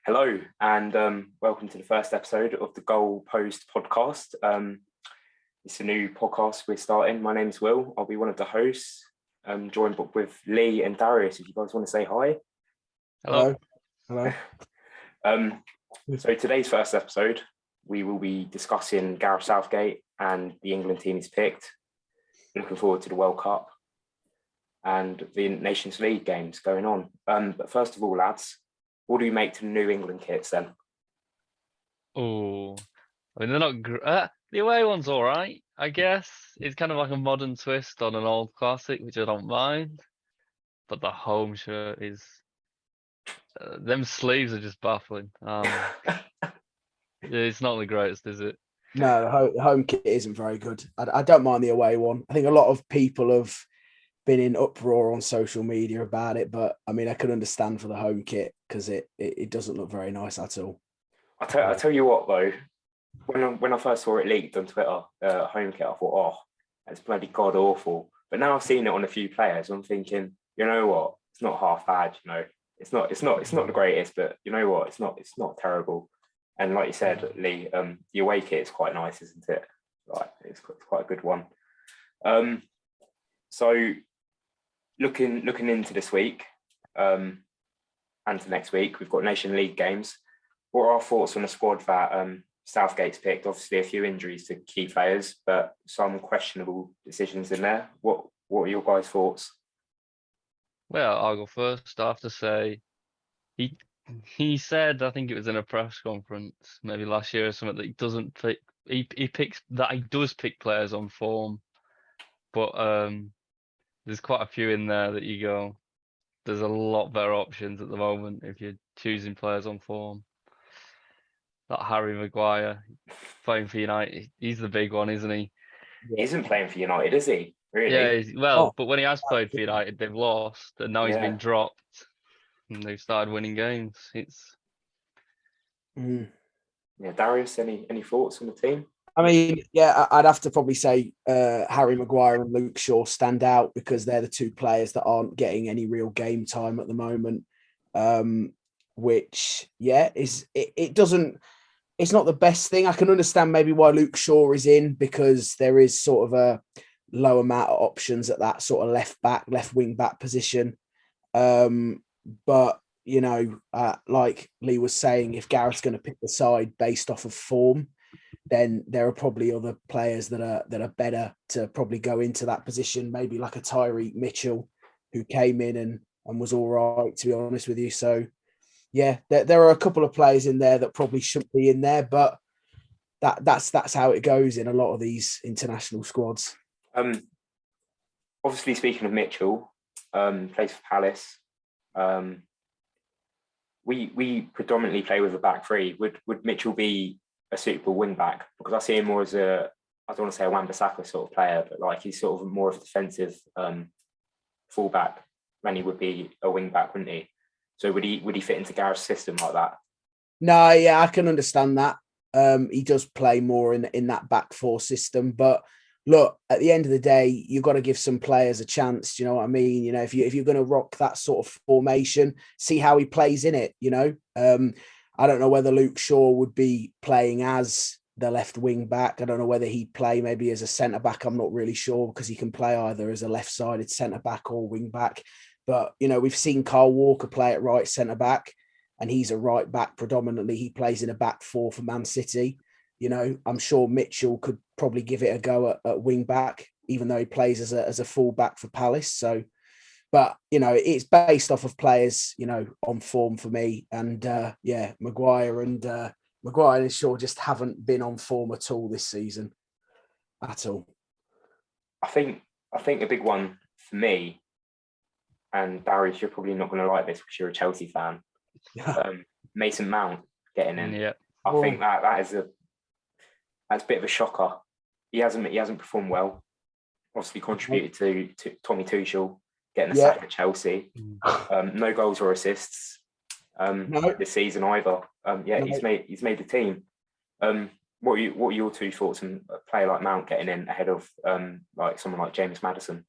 Hello, and welcome to the first episode of the Goalpost podcast. It's a new podcast we're starting. My name is Will. I'll be one of the hosts. Joined with Lee and Darius. If you guys want to say hi. Hello. Hello. So today's first episode, we will be discussing Gareth Southgate and the England team he's picked. Looking forward to the World Cup and the Nations League games going on. But first of all, lads, what do you make to the New England kits then? Oh, I mean, they're not the away one's all right, I guess. It's kind of like a modern twist on an old classic, which I don't mind. But the home shirt is them sleeves are just baffling. It's not the greatest, is it? No, the home kit isn't very good. I don't mind the away one. I think a lot of people have been in uproar on social media about it, but I mean, I can understand for the home kit because it doesn't look very nice at all. I tell you what though, when I first saw it leaked on Twitter, home kit, I thought, oh, that's bloody god awful. But now I've seen it on a few players, I'm thinking, you know what, it's not half bad. You know, it's not the greatest, but you know what, it's not terrible. And like you said, Lee, the away kit is quite nice, isn't it? Like it's quite a good one. So looking into this week and to next week, we've got Nation League games. What are our thoughts on the squad that Southgate's picked? Obviously, a few injuries to key players, but some questionable decisions in there. What are your guys' thoughts? Well, I'll go first. I have to say, he said, I think it was in a press conference, maybe last year or something, that he doesn't pick. He does pick players on form, but there's quite a few in there that you go, there's a lot better options at the moment if you're choosing players on form. That Harry Maguire playing for United, he's the big one, isn't he? He isn't playing for United, is he? Really? Yeah, but when he has played for United, they've lost, and now he's been dropped, and they've started winning games. It's Darius, any thoughts on the team? I mean, yeah, I'd have to probably say Harry Maguire and Luke Shaw stand out because they're the two players that aren't getting any real game time at the moment. Which, it doesn't. It's not the best thing. I can understand maybe why Luke Shaw is in because there is sort of a low amount of options at that sort of left wing back position. But you know, like Lee was saying, if Gareth's going to pick the side based off of form, then there are probably other players that are better to probably go into that position. Maybe like a Tyreek Mitchell, who came in and was all right, to be honest with you. So yeah, there are a couple of players in there that probably shouldn't be in there, but that's how it goes in a lot of these international squads. Obviously, speaking of Mitchell, plays for Palace. We predominantly play with a back three. Would Mitchell be a suitable wing back? Because I see him more as I don't want to say a Wan-Bissaka sort of player, but like he's sort of more of a defensive fullback than he would be a wing back, wouldn't he? So would he fit into Gareth's system like that? No, yeah, I can understand that. He does play more in that back four system, but look, at the end of the day, you've got to give some players a chance. Do you know what I mean? You know, if you're going to rock that sort of formation, see how he plays in it. You know, I don't know whether Luke Shaw would be playing as the left wing back. I don't know whether he'd play maybe as a centre back. I'm not really sure because he can play either as a left-sided centre back or wing back. But, you know, we've seen Kyle Walker play at right centre back and he's a right back predominantly. He plays in a back four for Man City. You know, I'm sure Mitchell could probably give it a go at wing back, even though he plays as a full back for Palace. So, but, you know, it's based off of players, you know, on form for me. And Maguire and Shaw just haven't been on form at all this season. At all. I think a big one for me, and Darius, you're probably not going to like this because you're a Chelsea fan. Mason Mount getting in. Yeah. I think that's a bit of a shocker. He hasn't performed well. Obviously contributed to Tommy Tuchel getting a sack at Chelsea. No goals or assists this season either. He's made the team. What are your two thoughts on a player like Mount getting in ahead of like someone like James Maddison?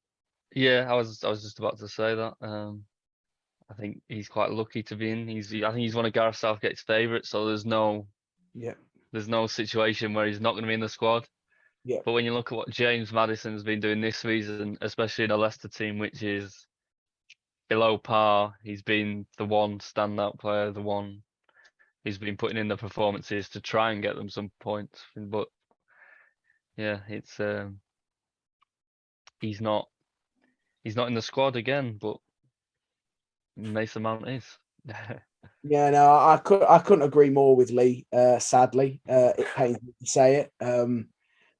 Yeah, I was just about to say that. I think he's quite lucky to be in. I think he's one of Gareth Southgate's favourites, so there's no situation where he's not going to be in the squad. Yeah. But when you look at what James Maddison's been doing this season, especially in a Leicester team which is below par, he's been the one standout player, the one who's been putting in the performances to try and get them some points. But yeah, it's he's not in the squad again, but Mason Mount is. Yeah, no, I couldn't agree more with Lee. Sadly, it pains me to say it,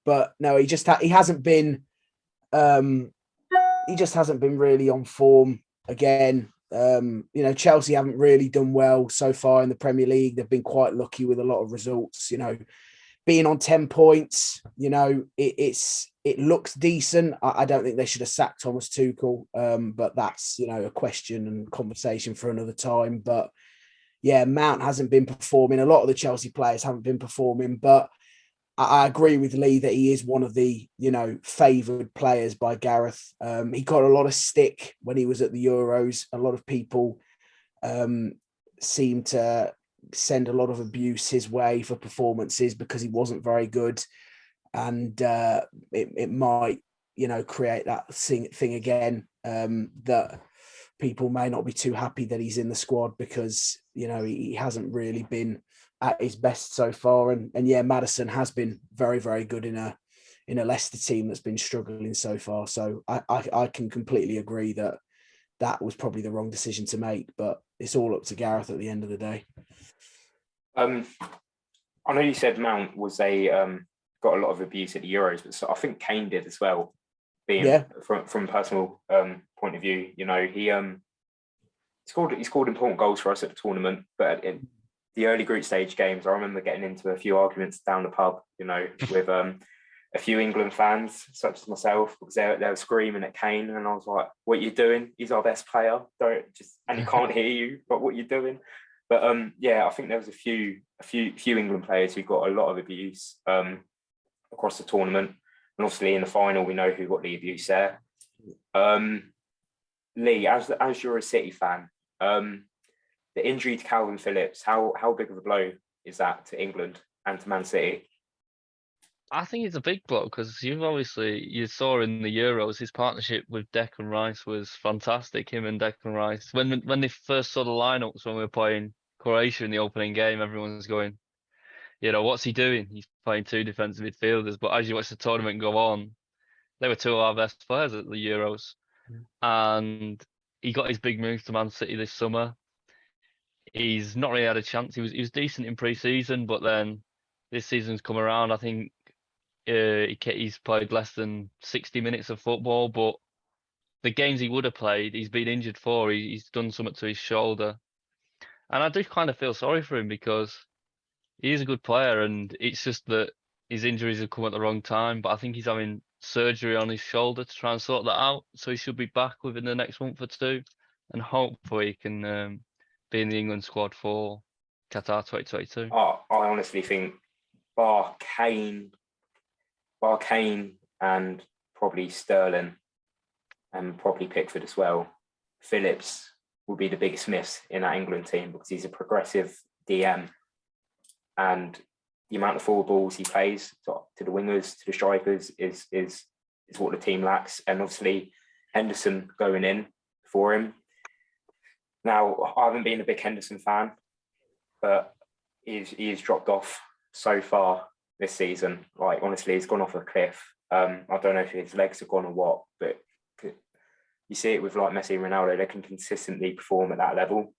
but no, he hasn't been really on form again. Chelsea haven't really done well so far in the Premier League. They've been quite lucky with a lot of results. Being on 10 points, it looks decent. I don't think they should have sacked Thomas Tuchel, but that's a question and conversation for another time. But yeah, Mount hasn't been performing. A lot of the Chelsea players haven't been performing, but I agree with Lee that he is one of the, favoured players by Gareth. He got a lot of stick when he was at the Euros. A lot of people seemed to send a lot of abuse his way for performances because he wasn't very good. And it might, create that thing again, that people may not be too happy that he's in the squad because, he hasn't really been at his best so far. And yeah, Maddison has been very, very good in a Leicester team that's been struggling so far. So I can completely agree that was probably the wrong decision to make, but it's all up to Gareth at the end of the day. I know you said Mount was got a lot of abuse at the Euros, but so I think Kane did as well. From a personal point of view, he scored important goals for us at the tournament, but in the early group stage games, I remember getting into a few arguments down the pub, with a few England fans, such as myself, because they were screaming at Kane, and I was like, "What are you doing? He's our best player. And he can't hear you. But what are you doing?" But I think there was a few England players who got a lot of abuse across the tournament, and obviously in the final, we know who got the abuse there. Lee, as you're a City fan, the injury to Calvin Phillips, how big of a blow is that to England and to Man City? I think it's a big blow because you saw in the Euros his partnership with Declan Rice was fantastic. Him and Declan Rice, when they first saw the lineups when we were playing Croatia in the opening game, everyone was going, what's he doing? He's playing two defensive midfielders. But as you watch the tournament go on, they were two of our best players at the Euros, and he got his big move to Man City this summer. He's not really had a chance. He was decent in pre-season, but then this season's come around. I think he's played less than 60 minutes of football, but the games he would have played, he's been injured for. He's done something to his shoulder, and I do kind of feel sorry for him because he is a good player, and it's just that his injuries have come at the wrong time. But I think he's having surgery on his shoulder to try and sort that out, so he should be back within the next month or two, and hopefully he can be in the England squad for Qatar 2022. I honestly think bar Kane and probably Sterling and probably Pickford as well, Phillips will be the biggest miss in that England team because he's a progressive DM, and the amount of forward balls he plays to the wingers, to the strikers is what the team lacks. And obviously Henderson going in for him. Now, I haven't been a big Henderson fan, but he's dropped off so far this season. Like, honestly, he's gone off a cliff. I don't know if his legs have gone or what, but you see it with like Messi and Ronaldo, they can consistently perform at that level.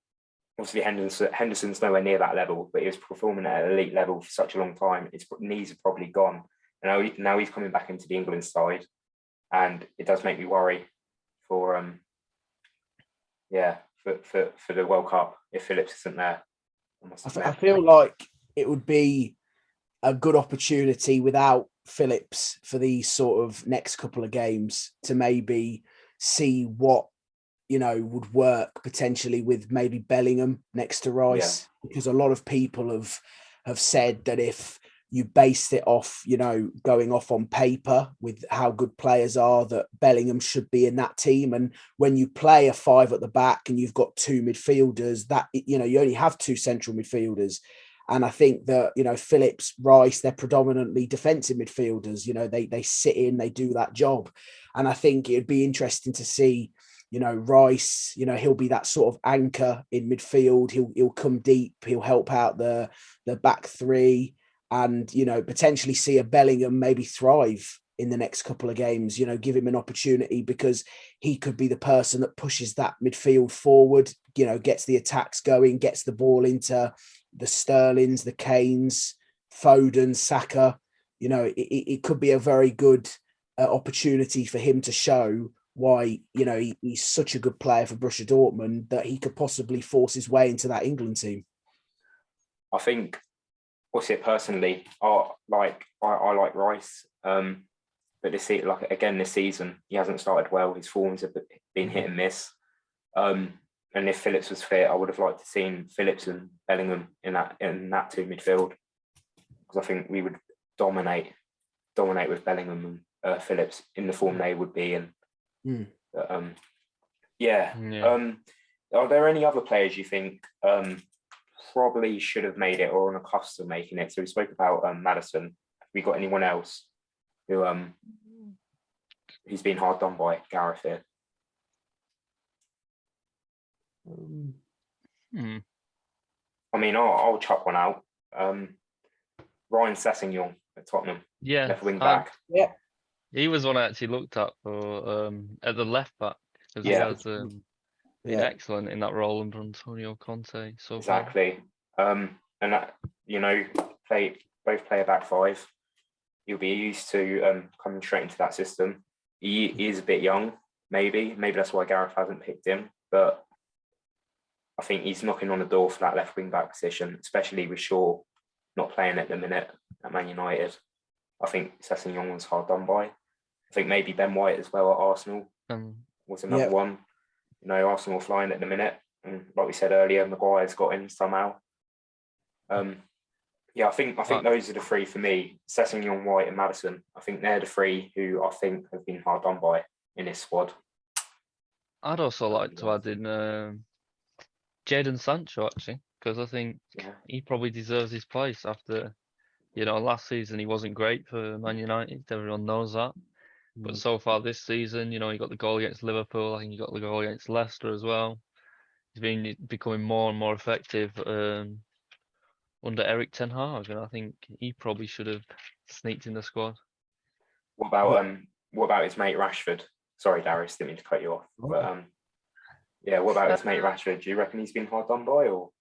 Obviously, Henderson's nowhere near that level, but he was performing at an elite level for such a long time. His knees are probably gone. And now he's coming back into the England side, and it does make me worry for the World Cup if Phillips isn't there. I feel like it would be a good opportunity without Phillips for these sort of next couple of games to maybe see what would work potentially with maybe Bellingham next to Rice, because a lot of people have said that if you based it off, going off on paper with how good players are, that Bellingham should be in that team. And when you play a 5 at the back and you've got 2 midfielders, that, you only have 2 central midfielders. And I think that, Phillips, Rice, they're predominantly defensive midfielders. They sit in, they do that job. And I think it'd be interesting to see, Rice, he'll be that sort of anchor in midfield. He'll come deep. He'll help out the back 3, and, potentially see a Bellingham maybe thrive in the next couple of games, give him an opportunity, because he could be the person that pushes that midfield forward, gets the attacks going, gets the ball into the Sterlings, the Kanes, Foden, Saka. It could be a very good opportunity for him to show why, he's such a good player for Borussia Dortmund, that he could possibly force his way into that England team. I think, personally, I like Rice, but this season he hasn't started well. His forms have been hit and miss. And if Phillips was fit, I would have liked to seen Phillips and Bellingham in that 2 midfield, because I think we would dominate with Bellingham and Phillips in the form they would be in. Are there any other players you think probably should have made it, or on a cusp of making it? So we spoke about Maddison. Have we got anyone else who's been hard done by Gareth here? I mean, I'll chuck one out. Ryan Sessegnon at Tottenham, left wing back. He was one I actually looked at for at the left back, because he has been excellent in that role under Antonio Conte. So exactly, and that, both play a back 5. You'll be used to coming straight into that system. He is a bit young, maybe that's why Gareth hasn't picked him, but I think he's knocking on the door for that left wing back position, especially with Shaw not playing at the minute at Man United. I think Sessegnon was hard done by. I think maybe Ben White as well at Arsenal was another one. Arsenal flying at the minute, and like we said earlier, Maguire's got in somehow. I think those are the 3 for me: Sessegnon, White, and Maddison. I think they're the 3 who I think have been hard done by in this squad. I'd also like to add in Jadon Sancho, actually, because I think he probably deserves his place after, last season he wasn't great for Man United. Everyone knows that. But so far this season, he got the goal against Liverpool. I think he got the goal against Leicester as well. He's been becoming more and more effective under Eric Ten Hag, and I think he probably should have sneaked in the squad. What about his mate Rashford? Sorry, Darius, didn't mean to cut you off. But what about his mate Rashford? Do you reckon he's been hard done by, or?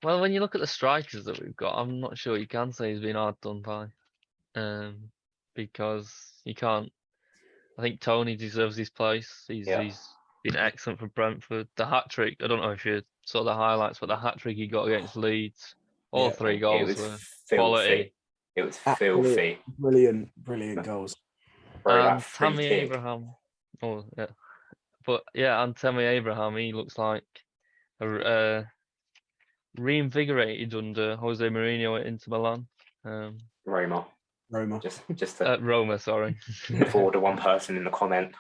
Well, when you look at the strikers that we've got, I'm not sure you can say he's been hard done by, because you can't. I think Tony deserves his place. He's been excellent for Brentford. The hat trick. I don't know if you saw the highlights, but the hat trick he got against Leeds, all 3 goals were quality. It was filthy. Brilliant goals. And Tammy Abraham. Oh yeah, but and Tammy Abraham. He looks like reinvigorated under Jose Mourinho at Inter Milan. Roma. Just to Roma, sorry. forward to one person in the comment,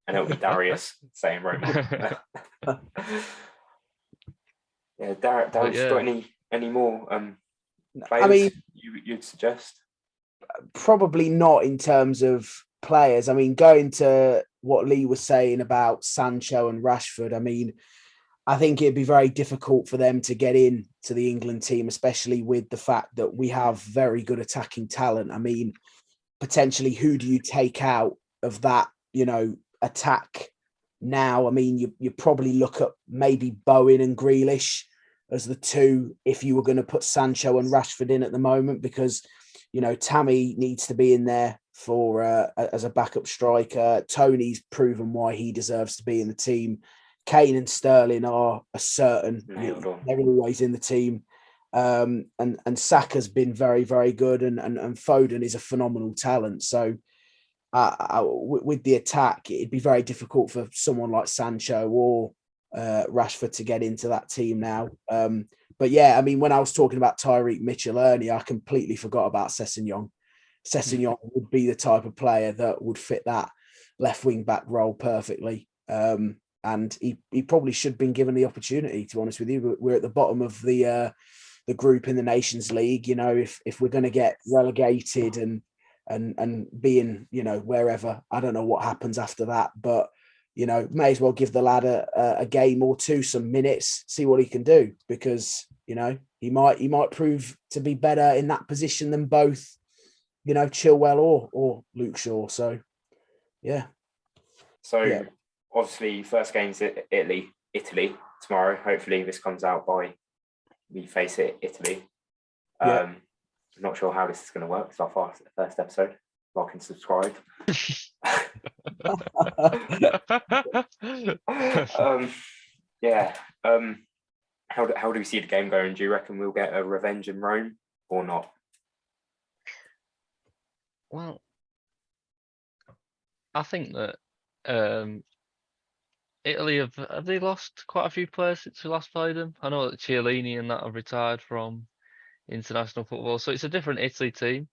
and it'll be Darius saying Roma. Darius, got any more players you'd suggest? Probably not in terms of players. I mean, going to what Lee was saying about Sancho and Rashford, I mean, I think it'd be very difficult for them to get in to the England team, especially with the fact that we have very good attacking talent. I mean, potentially, who do you take out of that, attack now? I mean, you probably look at maybe Bowen and Grealish as the 2 if you were going to put Sancho and Rashford in at the moment, because, Tammy needs to be in there for as a backup striker. Tony's proven why he deserves to be in the team. Kane and Sterling are a certain. They're always in the team. And Saka's been very, very good, and Foden is a phenomenal talent. So with the attack, it'd be very difficult for someone like Sancho or Rashford to get into that team now. But yeah, I mean, when I was talking about Tyreek Mitchell earlier, I completely forgot about Sessegnon. Sessegnon would be the type of player that would fit that left wing back role perfectly. And he probably should have been given the opportunity, to be honest with you. We're at the bottom of the group in the Nations League. You know, if we're going to get relegated and being, you know, wherever, I don't know what happens after that, but you know, may as well give the lad a game or two, some minutes, see what he can do, because you know he might prove to be better in that position than both, you know, Chilwell or Luke Shaw. So yeah. So obviously, first game's Italy tomorrow. Hopefully, this comes out by we face Italy. I'm not sure how this is going to work. It's our first episode. Like and subscribe. How do we see the game going? Do you reckon we'll get a revenge in Rome or not? Well, I think that Italy have they lost quite a few players since we last played them? I know that Chiellini and that have retired from international football, so it's a different Italy team.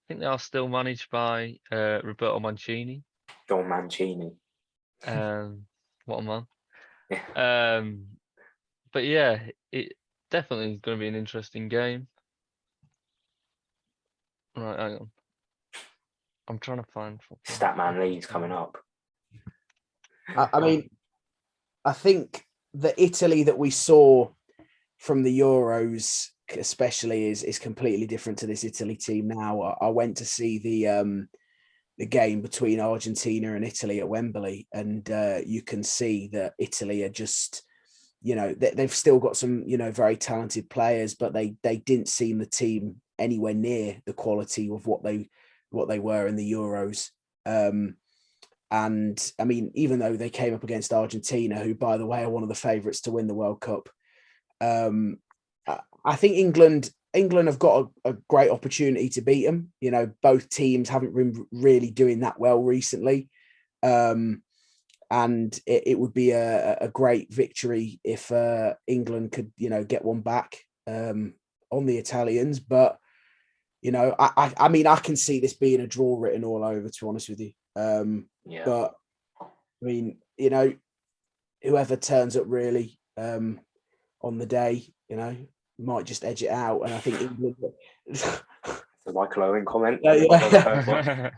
I think they are still managed by Roberto Mancini. Don Mancini. What a man. Yeah. But yeah, it definitely is going to be an interesting game. Right, hang on. I'm trying to find Statman Lee's coming up. I mean, I think the Italy that we saw from the Euros, especially, is completely different to this Italy team now. I went to see the game between Argentina and Italy at Wembley, and you can see that Italy are just, you know, they've still got some, you know, very talented players, but they didn't seem the team anywhere near the quality of what they were in the Euros. And I mean, even though they came up against Argentina, who, by the way, are one of the favourites to win the World Cup, I think England have got a great opportunity to beat them. You know, both teams haven't been really doing that well recently. And it would be a great victory if England could, you know, get one back on the Italians. But, you know, I mean, I can see this being a draw written all over, to be honest with you. But, I mean, you know, whoever turns up really on the day, you know, might just edge it out. And I think England... The Michael Owen comment. Yeah.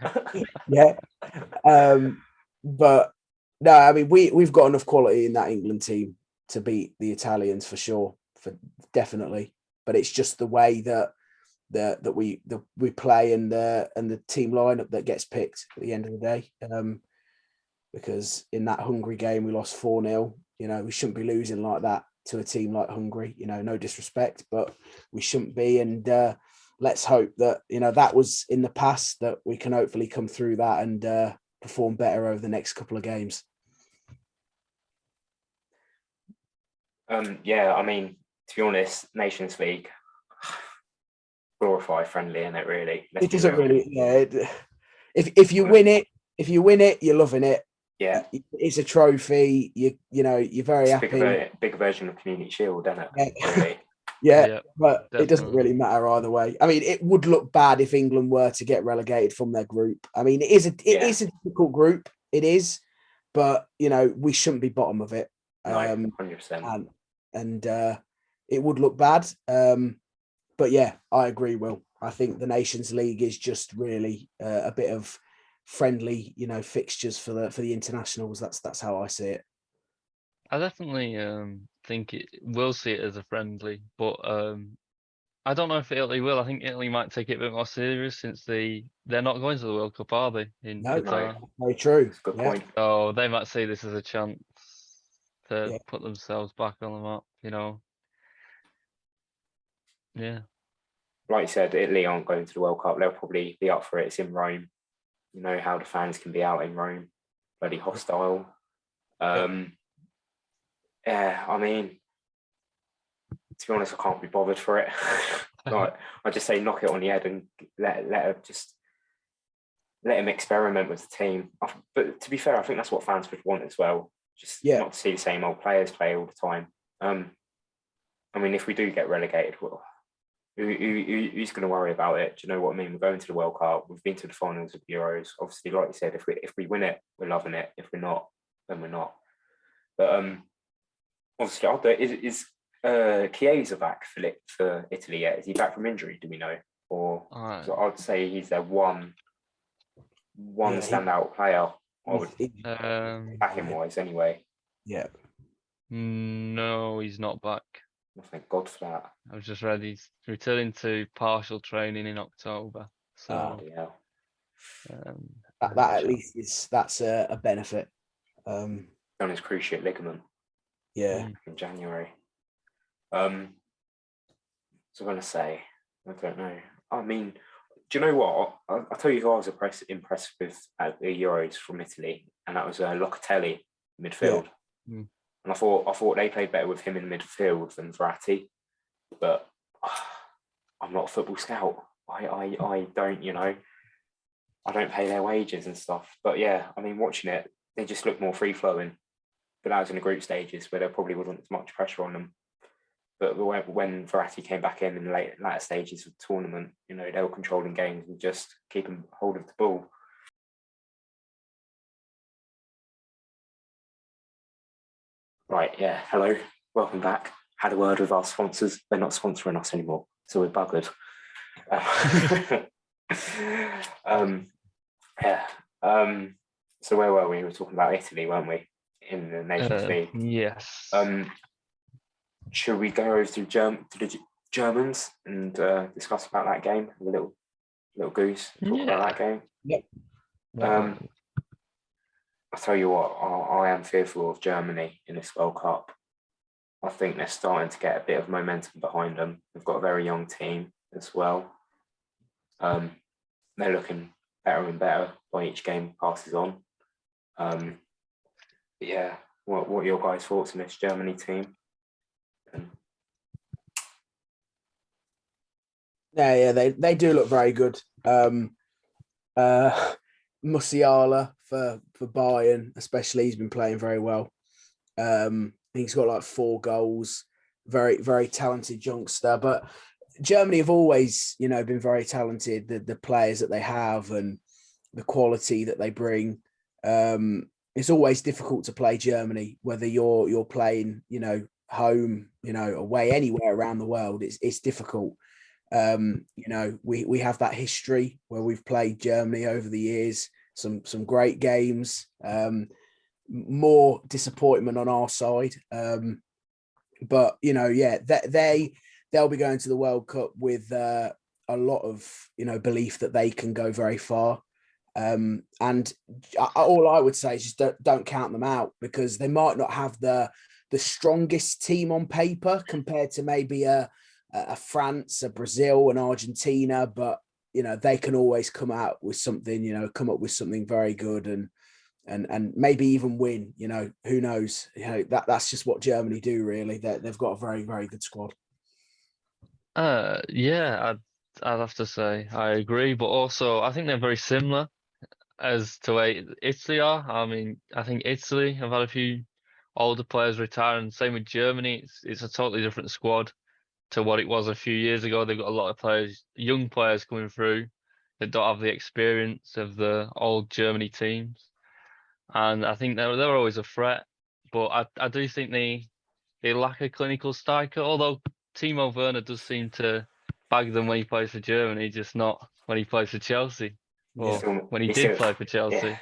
But no, I mean, we've got enough quality in that England team to beat the Italians for sure, for definitely. But it's just the way that we play and the team lineup that gets picked at the end of the day. Because in that Hungary game we lost 4-0. You know, we shouldn't be losing like that to a team like Hungary. You know, no disrespect, but we shouldn't be. And let's hope that, you know, that was in the past, that we can hopefully come through that and perform better over the next couple of games. I mean, to be honest, Nations League, glorify friendly, isn't it? Really, it doesn't really. Yeah, if you win it, you're loving it. Yeah, it's a trophy. You know, you're very happy. Big version of Community Shield, isn't it? Yeah. Really. Yeah, but definitely. It doesn't really matter either way. I mean, it would look bad if England were to get relegated from their group. I mean, it is a difficult group. It is, but you know, we shouldn't be bottom of it. 100%. And it would look bad. But yeah, I agree, Will. I think the Nations League is just really a bit of friendly, you know, fixtures for the internationals. That's how I see it. I definitely think we'll see it as a friendly, but I don't know if Italy will. I think Italy might take it a bit more serious since they're not going to the World Cup, are they? No, Qatar. very true. That's a good point. So they might see this as a chance to put themselves back on the map, you know. Yeah. Like you said, Italy aren't going to the World Cup. They'll probably be up for it. It's in Rome. You know how the fans can be out in Rome. Bloody hostile. Yeah, I mean, to be honest, I can't be bothered for it. Like, I just say knock it on the head and let him experiment with the team. But to be fair, I think that's what fans would want as well. Just not to see the same old players play all the time. I mean, if we do get relegated, well, who's going to worry about it? Do you know what I mean? We're going to the World Cup. We've been to the finals of the Euros. Obviously, like you said, if we win it, we're loving it. If we're not, then we're not. But obviously, is Chiesa back for Italy yet? Is he back from injury? Do we know? Or so I'd say he's their one standout player. I would backing wise anyway. Yeah. No, he's not back. Well, thank God for that. I was just read he's returning to partial training in October. So yeah. That at least that's a benefit. On his cruciate ligament. Yeah. In January. So I'm gonna say, I don't know. I mean, do you know what? I'll tell you who I was impressed with at the Euros from Italy, and that was Locatelli midfield. Yeah. And I thought they played better with him in midfield than Verratti. But I'm not a football scout. I don't, I don't pay their wages and stuff. But yeah, I mean, watching it, they just look more free flowing. But that was in the group stages where there probably wasn't as much pressure on them. But when Verratti came back in the latter stages of the tournament, they were controlling games and just keeping hold of the ball. Right, yeah, hello, welcome back. Had a word with our sponsors. They're not sponsoring us anymore, so we're buggered. So where were we? We were talking about Italy, weren't we? In the Nations League. Yes. Should we go over to the Germans and discuss about that game? Have a little goose talk about that game. Yep. I'll tell you what, I am fearful of Germany in this World Cup. I think they're starting to get a bit of momentum behind them. They've got a very young team as well. They're looking better and better by each game passes on. Yeah, what are your guys' thoughts on this Germany team? Yeah, they do look very good. Musiala for Bayern, especially, he's been playing very well. He's got like 4 goals. Very, very talented youngster. But Germany have always, been very talented. The players that they have and the quality that they bring. It's always difficult to play Germany, whether you're playing, home, away, anywhere around the world. It's difficult. We have that history where we've played Germany over the years, some great games, more disappointment on our side. But they'll be going to the World Cup with a lot of belief that they can go very far. And all I would say is just don't count them out, because they might not have the strongest team on paper compared to maybe a France, a Brazil, an Argentina, but they can always come out with something, come up with something very good and maybe even win. Who knows? That's just what Germany do, really. They've got a very, very good squad. Yeah, I'd have to say I agree, but also I think they're very similar as to way Italy are. I mean, I think Italy have had a few older players retire, and same with Germany. It's a totally different squad to what it was a few years ago. They've got a lot of players, young players coming through that don't have the experience of the old Germany teams, and I think they're always a threat. But I do think they lack a clinical striker. Although Timo Werner does seem to bag them when he plays for Germany, just not when he plays for Chelsea. Or when he did play for Chelsea.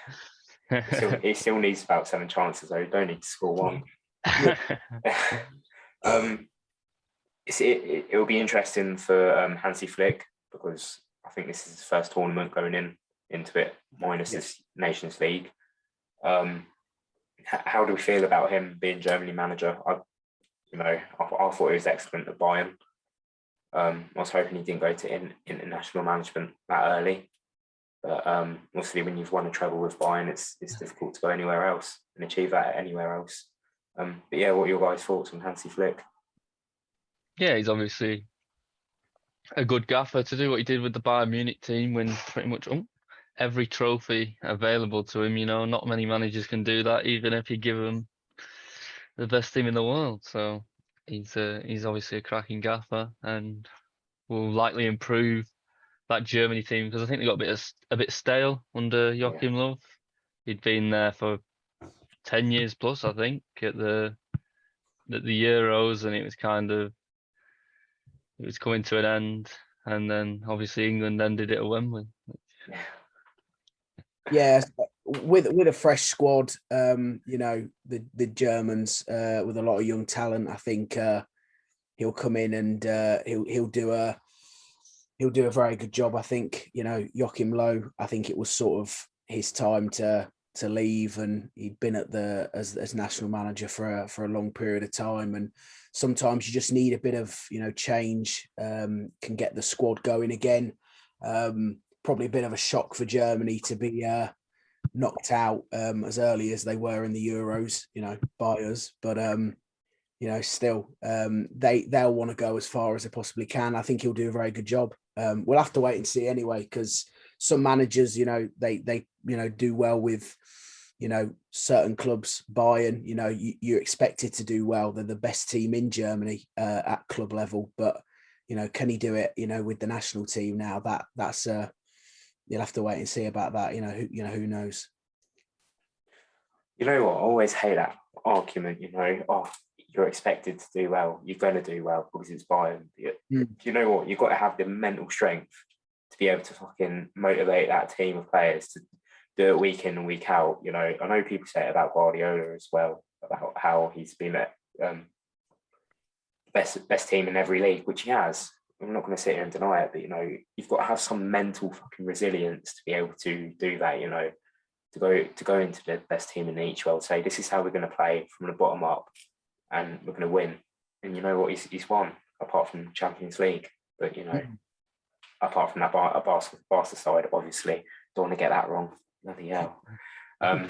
Yeah. He still needs about 7 chances, though. He don't need to score one. It'll be interesting for Hansi Flick, because I think this is his first tournament going into it, minus this Nations League. How do we feel about him being Germany manager? I thought he was excellent at Bayern. I was hoping he didn't go to international management that early. But obviously, when you've won a treble with Bayern, it's difficult to go anywhere else and achieve that anywhere else. But yeah, what are your guys' thoughts on Hansi Flick? Yeah, he's obviously a good gaffer to do what he did with the Bayern Munich team, win pretty much every trophy available to him. Not many managers can do that, even if you give them the best team in the world. So he's obviously a cracking gaffer and will likely improve that Germany team because I think they got a bit stale under Joachim Löw. He'd been there for 10 years plus, I think, at the Euros, and it was coming to an end, and then obviously England ended it at Wembley. Yeah, with a fresh squad, the Germans with a lot of young talent, I think he'll come in and he'll do a very good job. I think Joachim Löw, I think it was sort of his time to leave, and he'd been at as national manager for a long period of time, and sometimes you just need a bit of change, can get the squad going again. Probably a bit of a shock for Germany to be knocked out as early as they were in the Euros, by us. But still, they'll want to go as far as they possibly can. I think he'll do a very good job. We'll have to wait and see anyway, because some managers, they do well with certain clubs. Bayern, you're expected to do well. They're the best team in Germany at club level, but can he do it with the national team now? That's you'll have to wait and see about that. Who knows? You know what? I always hate that argument. You're expected to do well. You're going to do well because it's Bayern. Do you know what? You've got to have the mental strength to be able to fucking motivate that team of players to do it week in and week out. I know people say it about Guardiola as well, about how he's been at best team in every league, which he has. I'm not going to sit here and deny it, but you've got to have some mental fucking resilience to be able to do that. To go into the best team in each world, say this is how we're going to play from the bottom up, and we're going to win. And you know what? He's won, apart from Champions League. But apart from that, Barca side, obviously, don't want to get that wrong. Bloody hell. Do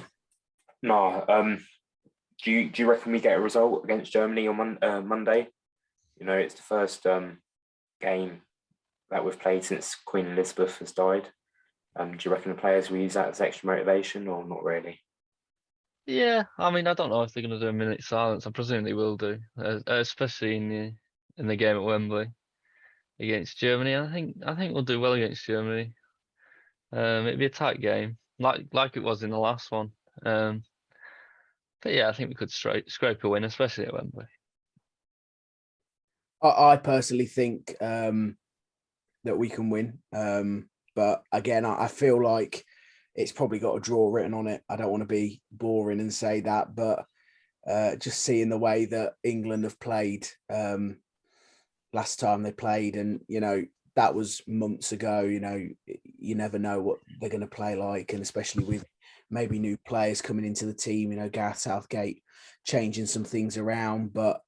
you reckon we get a result against Germany on Monday? It's the first game that we've played since Queen Elizabeth has died. Do you reckon the players will use that as extra motivation or not really? Yeah, I mean, I don't know if they're going to do a minute silence. I presume they will do, especially in the game at Wembley against Germany. I think we'll do well against Germany. It'd be a tight game, like it was in the last one. But yeah, I think we could scrape a win, especially at Wembley. I personally think that we can win. But again, I feel like it's probably got a draw written on it. I don't want to be boring and say that, but just seeing the way that England have played last time they played, and that was months ago. You never know what they're going to play like, and especially with maybe new players coming into the team. Gareth Southgate changing some things around, but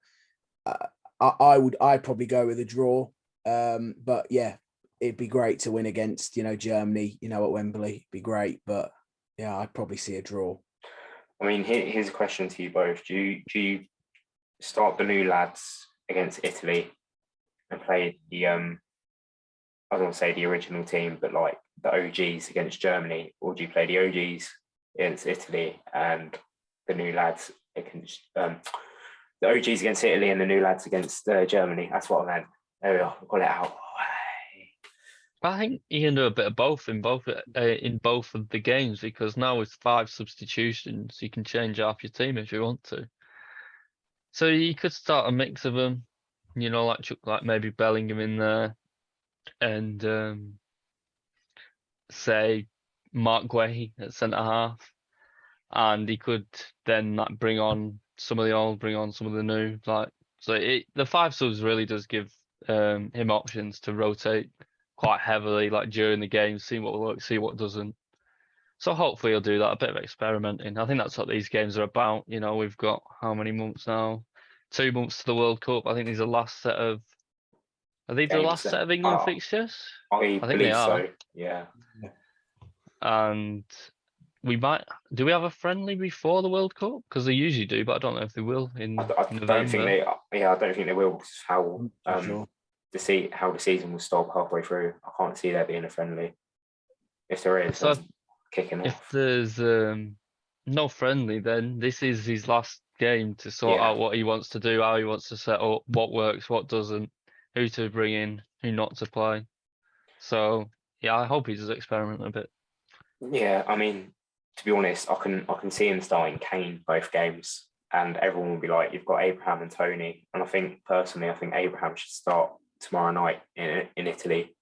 I'd probably go with a draw. But yeah, it'd be great to win against Germany at Wembley. It'd be great, but yeah, I'd probably see a draw. I mean, here's a question to you both: Do you start the new lads against Italy and play the I don't want to say the original team, but like the OGs against Germany, or do you play the OGs against Italy and the new lads against the OGs against Italy and the new lads against Germany? That's what I meant. There we are. I've got it out. I think you can do a bit of both in both of the games, because now with 5 substitutions, you can change half your team if you want to. So you could start a mix of them, like maybe Bellingham in there, and say Mark Guehi at centre half, and he could then bring on some of the old, bring on some of the new. The 5 subs really does give him options to rotate quite heavily, like during the game, see what works, see what doesn't. So hopefully he'll do that, a bit of experimenting. I think that's what these games are about. We've got how many months now? 2 months to the World Cup. I think these are the last set of. Are these the last set of England fixtures? I think they are. So. Yeah. And we might. Do we have a friendly before the World Cup? Because they usually do, but I don't know if they will in November. Don't think they. Yeah, I don't think they will. How how the season will stop halfway through. I can't see there being a friendly. If there is, kicking off. If there's no friendly, then this is his last game to sort out what he wants to do, how he wants to set up, what works, what doesn't, who to bring in, who not to play. So yeah, I hope he does experiment a bit. Yeah, I mean, to be honest, I can see him starting Kane both games, and everyone will be like, "You've got Abraham and Tony." And I think Abraham should start tomorrow night in Italy.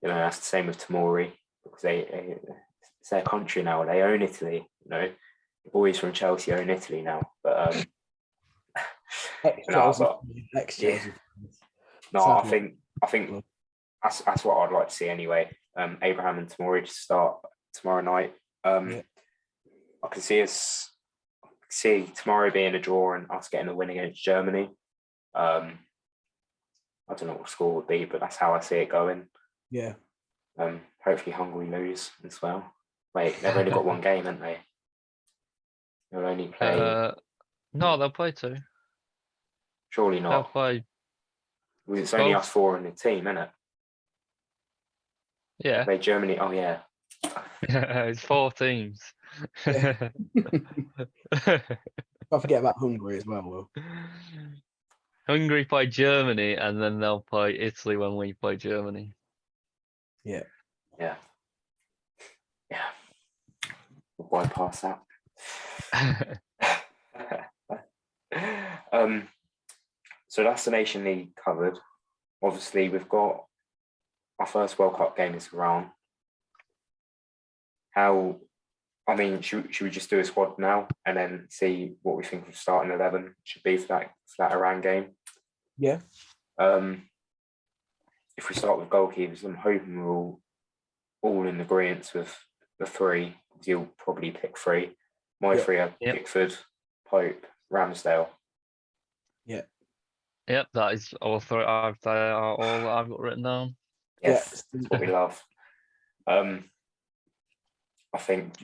You know, that's the same with Tomori, because it's their country now. They own Italy. You know, the boys from Chelsea own Italy now. But Ex-Chelsea. no, I think that's what I'd like to see anyway. Abraham and Tomori to start tomorrow night. I can see tomorrow being a draw and us getting a win against Germany. I don't know what the score would be, but that's how I see it going. Yeah. Hopefully Hungary lose as well. Wait, they've only got one game, haven't they? They'll only play. No, they'll play 2. Surely not. They'll play. It's only us 4 in the team, isn't it? Yeah. Play Germany. Oh yeah. It's 4 teams. Yeah. I forget about Hungary as well, Will. Hungary play Germany, and then they'll play Italy when we play Germany. Yeah. Yeah. We'll bypass that. So that's the Nation League covered. Obviously, we've got our first World Cup game is around. Should we just do a squad now and then see what we think the starting 11 should be for that Iran game? Yeah. If we start with goalkeepers, I'm hoping we're all in agreement with the 3. You'll probably pick 3. My 3 are Pickford, Pope, Ramsdale. Yeah. Yep, that is all 3. They are all that I've got written down. Yes, that's what we love. I think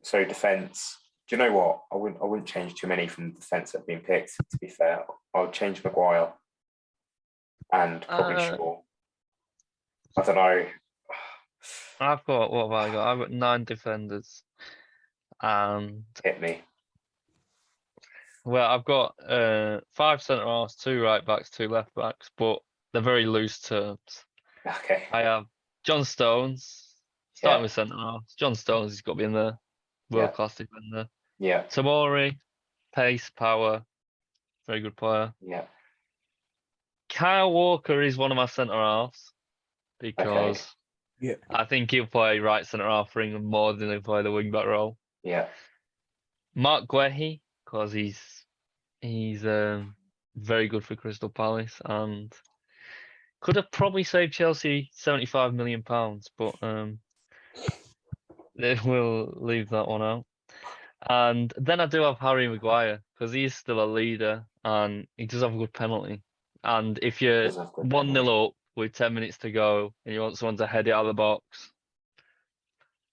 so. Defence. Do you know what? I wouldn't change too many from the defence that have been picked. To be fair, I would change Maguire and probably Shaw. I don't know. I've got what have I got? I've got 9 defenders, and hit me. Well, I've got 5 centre halves, 2 right backs, 2 left backs, but they're very loose terms. Okay. I have John Stones. Starting with centre halves. John Stones, he's got to be in there. World class defender. Yeah. Tomori, pace, power, very good player. Yeah. Kyle Walker is one of my centre halves because I think he'll play right centre half for England more than he'll play the wing back role. Yeah. Mark Guehi, because he's very good for Crystal Palace and could have probably saved Chelsea £75 million, but we'll leave that one out. And then I do have Harry Maguire because he's still a leader and he does have a good penalty. And if you're 1-0 up with 10 minutes to go and you want someone to head it out of the box,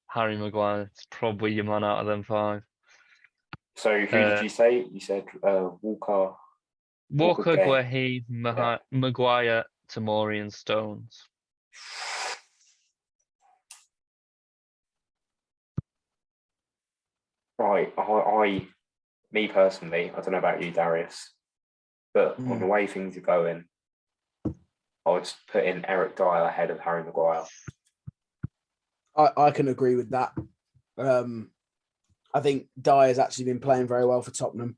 Harry Maguire is probably your man out of them 5. So who did you say? You said Walker, Guehi, Maguire, Tomori, and Stones. Right, me personally, I don't know about you, Darius, but on the way things are going, I would put in Eric Dyer ahead of Harry Maguire. I can agree with that. I think Dyer's actually been playing very well for Tottenham.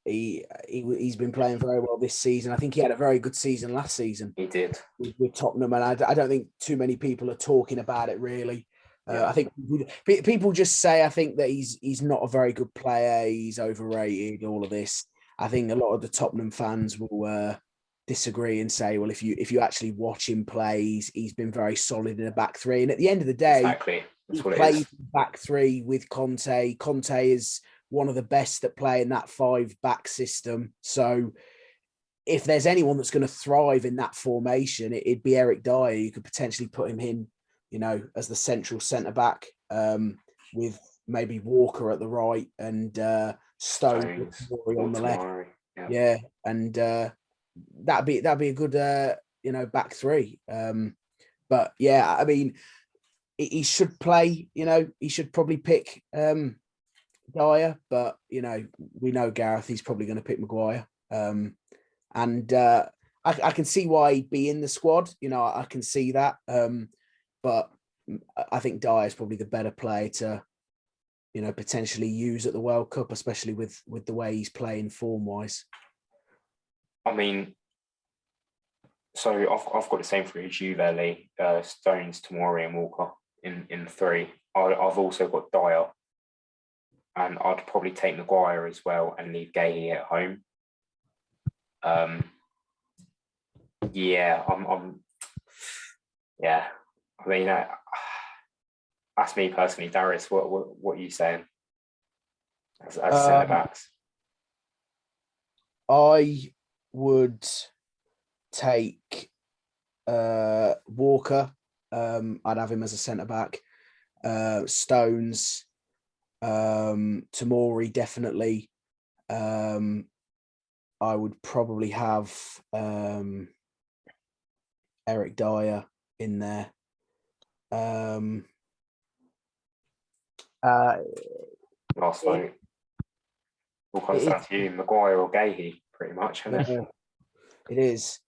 He's been playing very well this season. I think he had a very good season last season. He did with Tottenham, and I don't think too many people are talking about it really. I think people just say I think that he's not a very good player. He's overrated. All of this. I think a lot of the Tottenham fans will disagree and say, well, if you actually watch him play, he's been very solid in a back 3. And at the end of the day, exactly. That's what he plays back 3 with Conte. Conte is one of the best at playing that 5-back system. So if there's anyone that's going to thrive in that formation, it'd be Eric Dyer. You could potentially put him in, as the central centre back, with maybe Walker at the right and Stones on the left. Yeah, and that'd be a good back 3. But yeah, I mean, he should play. He should probably pick Dyer, but we know Gareth. He's probably going to pick Maguire, and I can see why he'd be in the squad. I can see that, but I think Dyer is probably the better player to potentially use at the World Cup, especially with the way he's playing form wise. I mean, so I've got the same three as you there, Lee. Stones, Tomori, and Walker in three. I've also got Dyer, and I'd probably take Maguire as well and leave Gahey at home. Yeah, yeah. I mean, that's me personally. Darius, what are you saying as centre backs? I would take Walker. I'd have him as a centre back. Stones, Tomori definitely. I would probably have Eric Dyer in there. Last vote. All comes down to you, Maguire or Gahey, pretty much, isn't it? It is,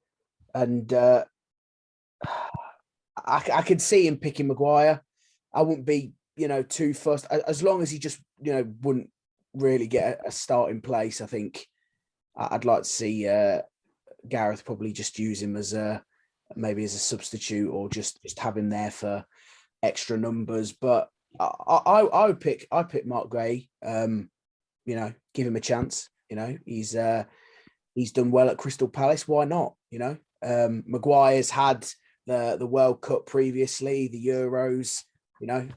and I could see him picking Maguire. I wouldn't be, too fussed as long as he just, wouldn't really get a starting place. I think I'd like to see Gareth probably just use him as maybe as a substitute or just have him there for extra numbers. But I'd pick Mark Gray. Give him a chance. He's done well at Crystal Palace. Why not? Maguire's had the World Cup previously, the Euros.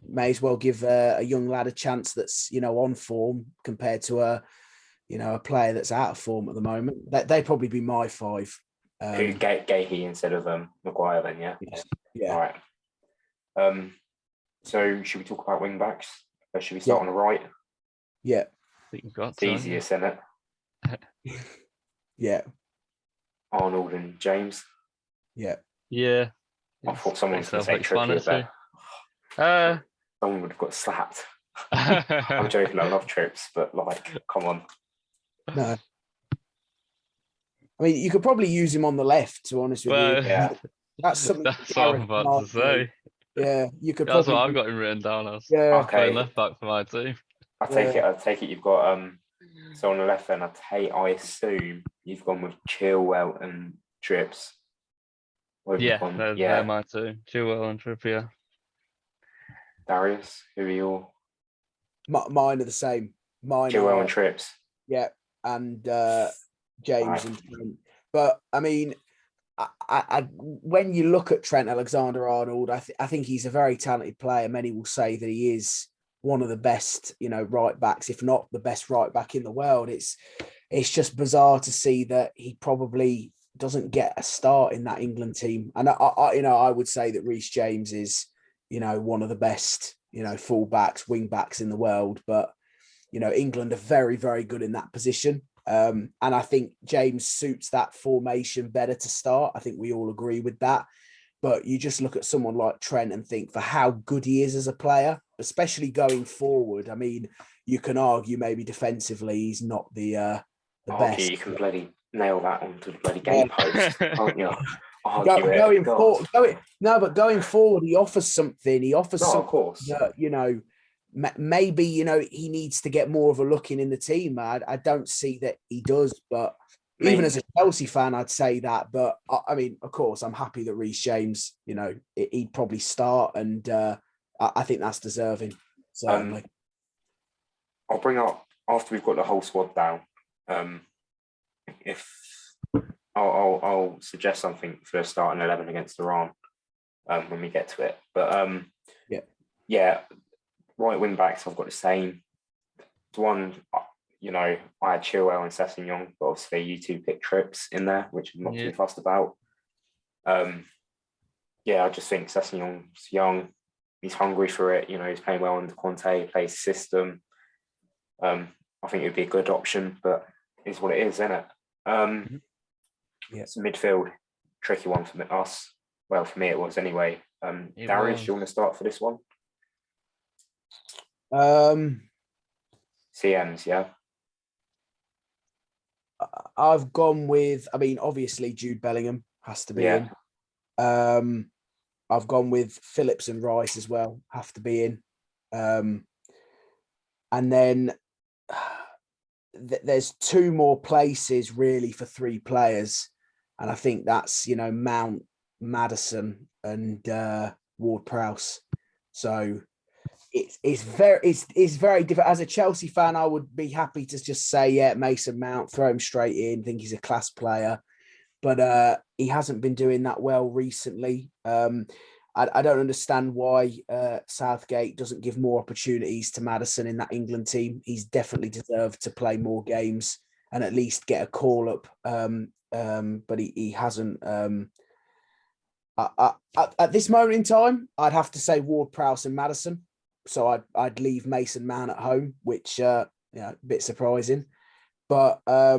May as well give a young lad a chance that's on form compared to a player that's out of form at the moment. They'd probably be my five. Gahey instead of Maguire then, yeah? Yeah. All right. So should we talk about wing backs? Or should we start on the right? Yeah. I think we've got it's easiest, isn't it? Yeah. Arnold and James. Yeah. Yeah. I thought someone was going to say Trippier there. Someone would have got slapped. I'm joking, I love Trips, but come on. No. I mean, you could probably use him on the left, to be honest with you. Yeah. That's something. That's what I'm about to say. Yeah, you could. That's what I've got him written down as. Yeah. Okay. Left back for my team. I take it. You've got so on the left end. I assume you've gone with Chilwell and Trips. They're my two. Chilwell and Trippier. Darius, who are your? Mine are the same. Chilwell and Trips. Yeah, and James and Trent. But I mean, I when you look at Trent Alexander-Arnold, I think he's a very talented player. Many will say that he is one of the best, right backs, if not the best right back in the world. It's just bizarre to see that he probably doesn't get a start in that England team. And I would say that Reece James is, one of the best, full backs, wing backs in the world. But England are very, very good in that position. And I think James suits that formation better to start. I think we all agree with that. But you just look at someone like Trent and think for how good he is as a player, especially going forward. I mean, you can argue maybe defensively he's not the best. You can bloody nail that onto the bloody gatepost, can't you? But going forward, he offers something. He offers something. Of course. That, maybe he needs to get more of a look in the team. I don't see that he does, but even as a Chelsea fan, I'd say that. But I mean, of course, I'm happy that Reece James, he'd probably start, and I think that's deserving. Certainly. I'll bring up after we've got the whole squad down. If I'll suggest something for a starting 11 against Iran when we get to it. But right wing backs, I've got the same. The one, I had Chilwell and Sessegnon, but obviously you two pick Trips in there, which I'm not too fussed about. I just think Sessegnon's young. He's hungry for it. He's playing well under Conte, plays the system. I think it would be a good option, but it's what it is, isn't it? It's a midfield, tricky one for us. Well, for me it was anyway. Darius, do you want to start for this one? CMs, yeah. I've gone with, I mean, obviously Jude Bellingham has to be Yeah. in. I've gone with Phillips and Rice as well, have to be in. And then there's two more places really for three players. And I think that's, Mount, Maddison and Ward-Prowse. So it's very different. As a Chelsea fan, I would be happy to just say, yeah, Mason Mount, throw him straight in, think he's a class player. But he hasn't been doing that well recently. I don't understand why Southgate doesn't give more opportunities to Maddison in that England team. He's definitely deserved to play more games and at least get a call up. But he hasn't. At this moment in time, I'd have to say Ward-Prowse and Maddison. So I'd leave Mason Mount at home, which a bit surprising. But I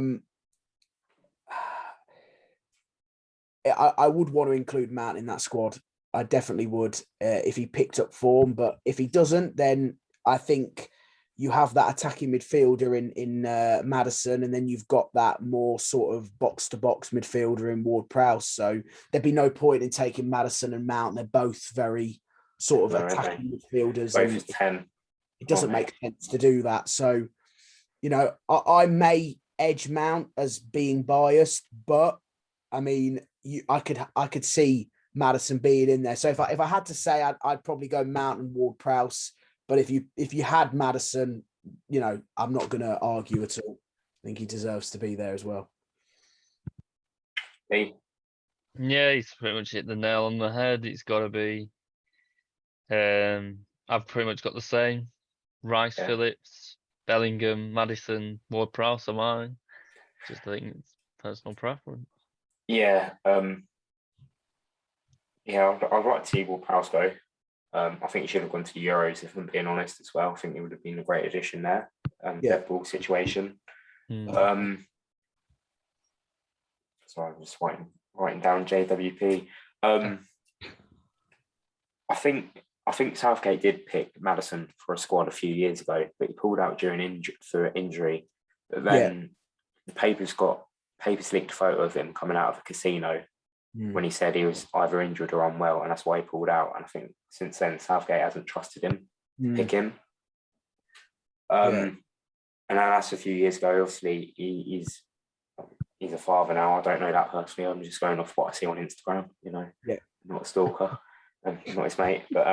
would want to include Mount in that squad. I definitely would if he picked up form. But if he doesn't, then I think you have that attacking midfielder in Maddison, and then you've got that more sort of box-to-box midfielder in Ward-Prowse. So there'd be no point in taking Maddison and Mount. They're both very sort of attacking midfielders. Both and 10. It doesn't make sense to do that. So, I may edge Mount as being biased, but I mean, I could see Maddison being in there. So if I had to say, I'd probably go Mount and Ward-Prowse. But if you had Maddison, I'm not going to argue at all. I think he deserves to be there as well. Me? Yeah, he's pretty much hit the nail on the head. It's got to be. I've pretty much got the same. Rice, Phillips, Bellingham, Maddison, Ward-Prowse are mine. Just think it's personal preference. Yeah. I'd like to see Ward-Prowse go. I think he should have gone to the Euros, if I'm being honest, as well. I think he would have been a great addition there. Dead ball situation. Sorry, I'm just writing down JWP. I think Southgate did pick Maddison for a squad a few years ago, but he pulled out during through injury. But then the papers leaked a photo of him coming out of a casino when he said he was either injured or unwell, and that's why he pulled out. And I think since then Southgate hasn't trusted him to pick him. And that's a few years ago. Obviously, he's a father now. I don't know that personally. I'm just going off what I see on Instagram. Not a stalker. Not his mate, but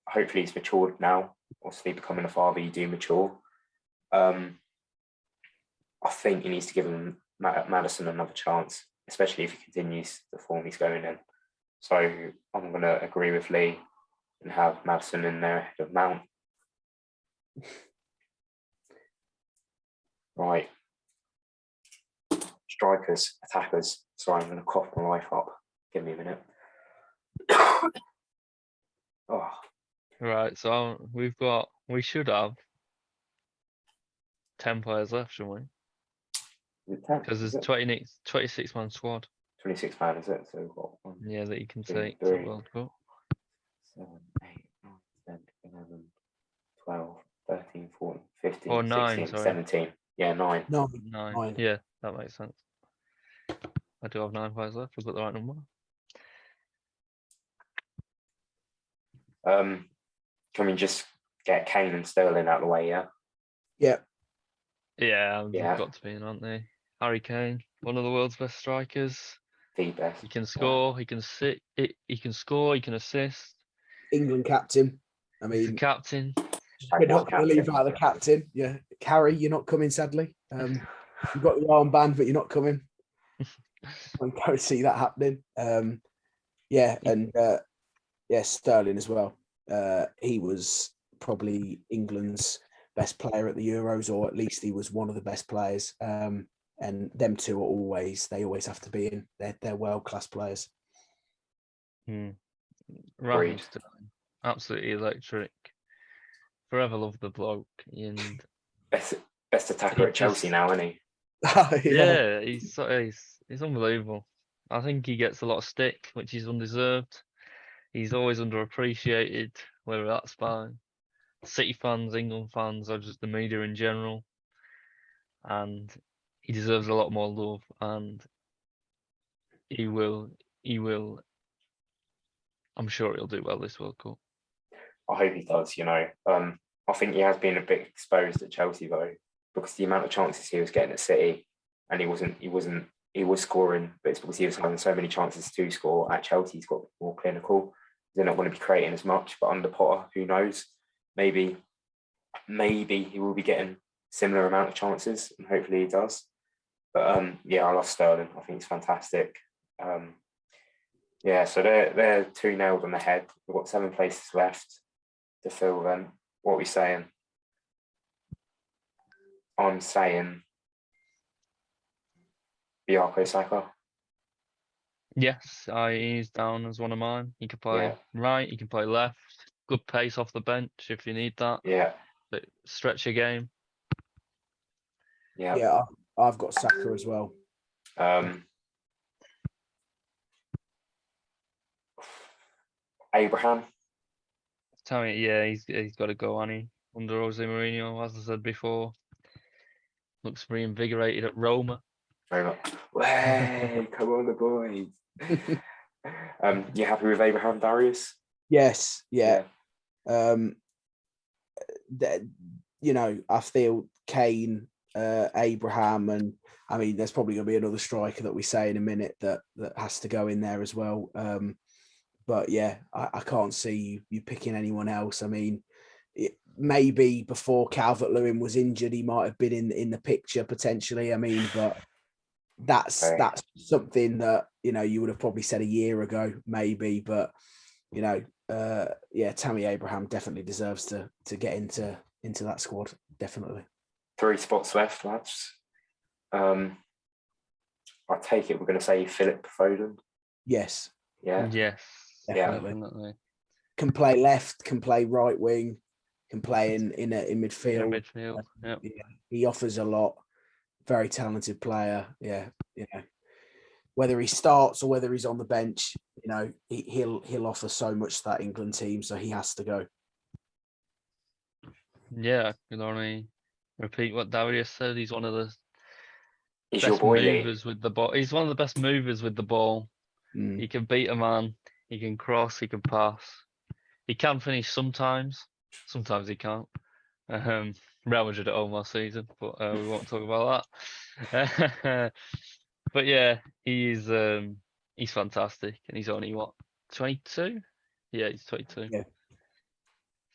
hopefully he's matured now. Obviously, becoming a father, you do mature. I think he needs to give him Maddison another chance, especially if he continues the form he's going in. So I'm going to agree with Lee and have Maddison in there ahead of Mount. Right. Strikers, attackers. Sorry, I'm going to cough my life up. Give me a minute. Right, so we should have 10 players left, shouldn't we? Because there's 26-man squad. 26 man, is it? So we've got 1, yeah, that you can 2, take 3, to World Cup. 7, 8, 9, 10, 11, 12, 13, 14, 15, Or 9, 16, sorry. 17. Yeah, 9. 9. Yeah, that makes sense. I do have 9 players left. I've got the right number. Can we just get Kane and Sterling out of the way, yeah? Yeah. Yeah, they've got to be in, aren't they? Harry Kane, one of the world's best strikers. The best. He can score, he can score, he can assist. England captain. I mean, he's the captain. We're not going to leave out the captain. Yeah. Carrie, you're not coming, sadly. You've got the armband, but you're not coming. I can't see that happening. Sterling as well. He was probably England's best player at the Euros, or at least he was one of the best players. And them two are always have to be in. They're world-class players. Right, absolutely electric. Forever love the bloke. And best attacker at Chelsea now, isn't he? Yeah, he's unbelievable. I think he gets a lot of stick, which is undeserved. He's always underappreciated, whether that's by City fans, England fans, or just the media in general. And he deserves a lot more love, and he will. I'm sure he'll do well this World Cup. I hope he does. I think he has been a bit exposed at Chelsea though, because the amount of chances he was getting at City, and he was scoring, but it's because he was having so many chances to score. At Chelsea, he's got more clinical. They're not going to be creating as much, but under Potter, who knows? Maybe he will be getting similar amount of chances, and hopefully he does. But I love Sterling. I think he's fantastic. So they're 2 nailed on the head. We've got 7 places left to fill them. What are we saying? I'm saying Bukayo Saka. Yes, he's down as one of mine. He can play right, he can play left. Good pace off the bench if you need that. Yeah. But stretch your game. Yeah. Yeah, I've got Saka as well. Abraham. Tell me, yeah, he's got to go on he under Jose Mourinho, as I said before. Looks reinvigorated at Roma. Very much. Way, come on, the boys. You happy with Abraham, Darius? Yes, yeah. I feel Kane, Abraham, and I mean, there's probably going to be another striker that we say in a minute that has to go in there as well. But yeah, I can't see you picking anyone else. I mean, maybe before Calvert-Lewin was injured, he might have been in the picture potentially. I mean, but that's something that you would have probably said a year ago, maybe. But Tammy Abraham definitely deserves to get into that squad. Definitely. 3 spots left, lads. I take it we're going to say Philip Foden. Yes. Yeah. Yes. Definitely. Can play left, can play right wing, can play in midfield. Midfield. Yeah. He offers a lot. Very talented player. Yeah. Whether he starts or whether he's on the bench, he'll offer so much to that England team. So he has to go. Yeah, I can only repeat what Darius said. He's one of the He's best your boy, movers with the ball. He's one of the best movers with the ball. He can beat a man. He can cross. He can pass. He can finish sometimes. Sometimes he can't. Real Madrid at home last season, but we won't talk about that. But yeah, he's fantastic, and he's only 22? Yeah, he's 22. Yeah.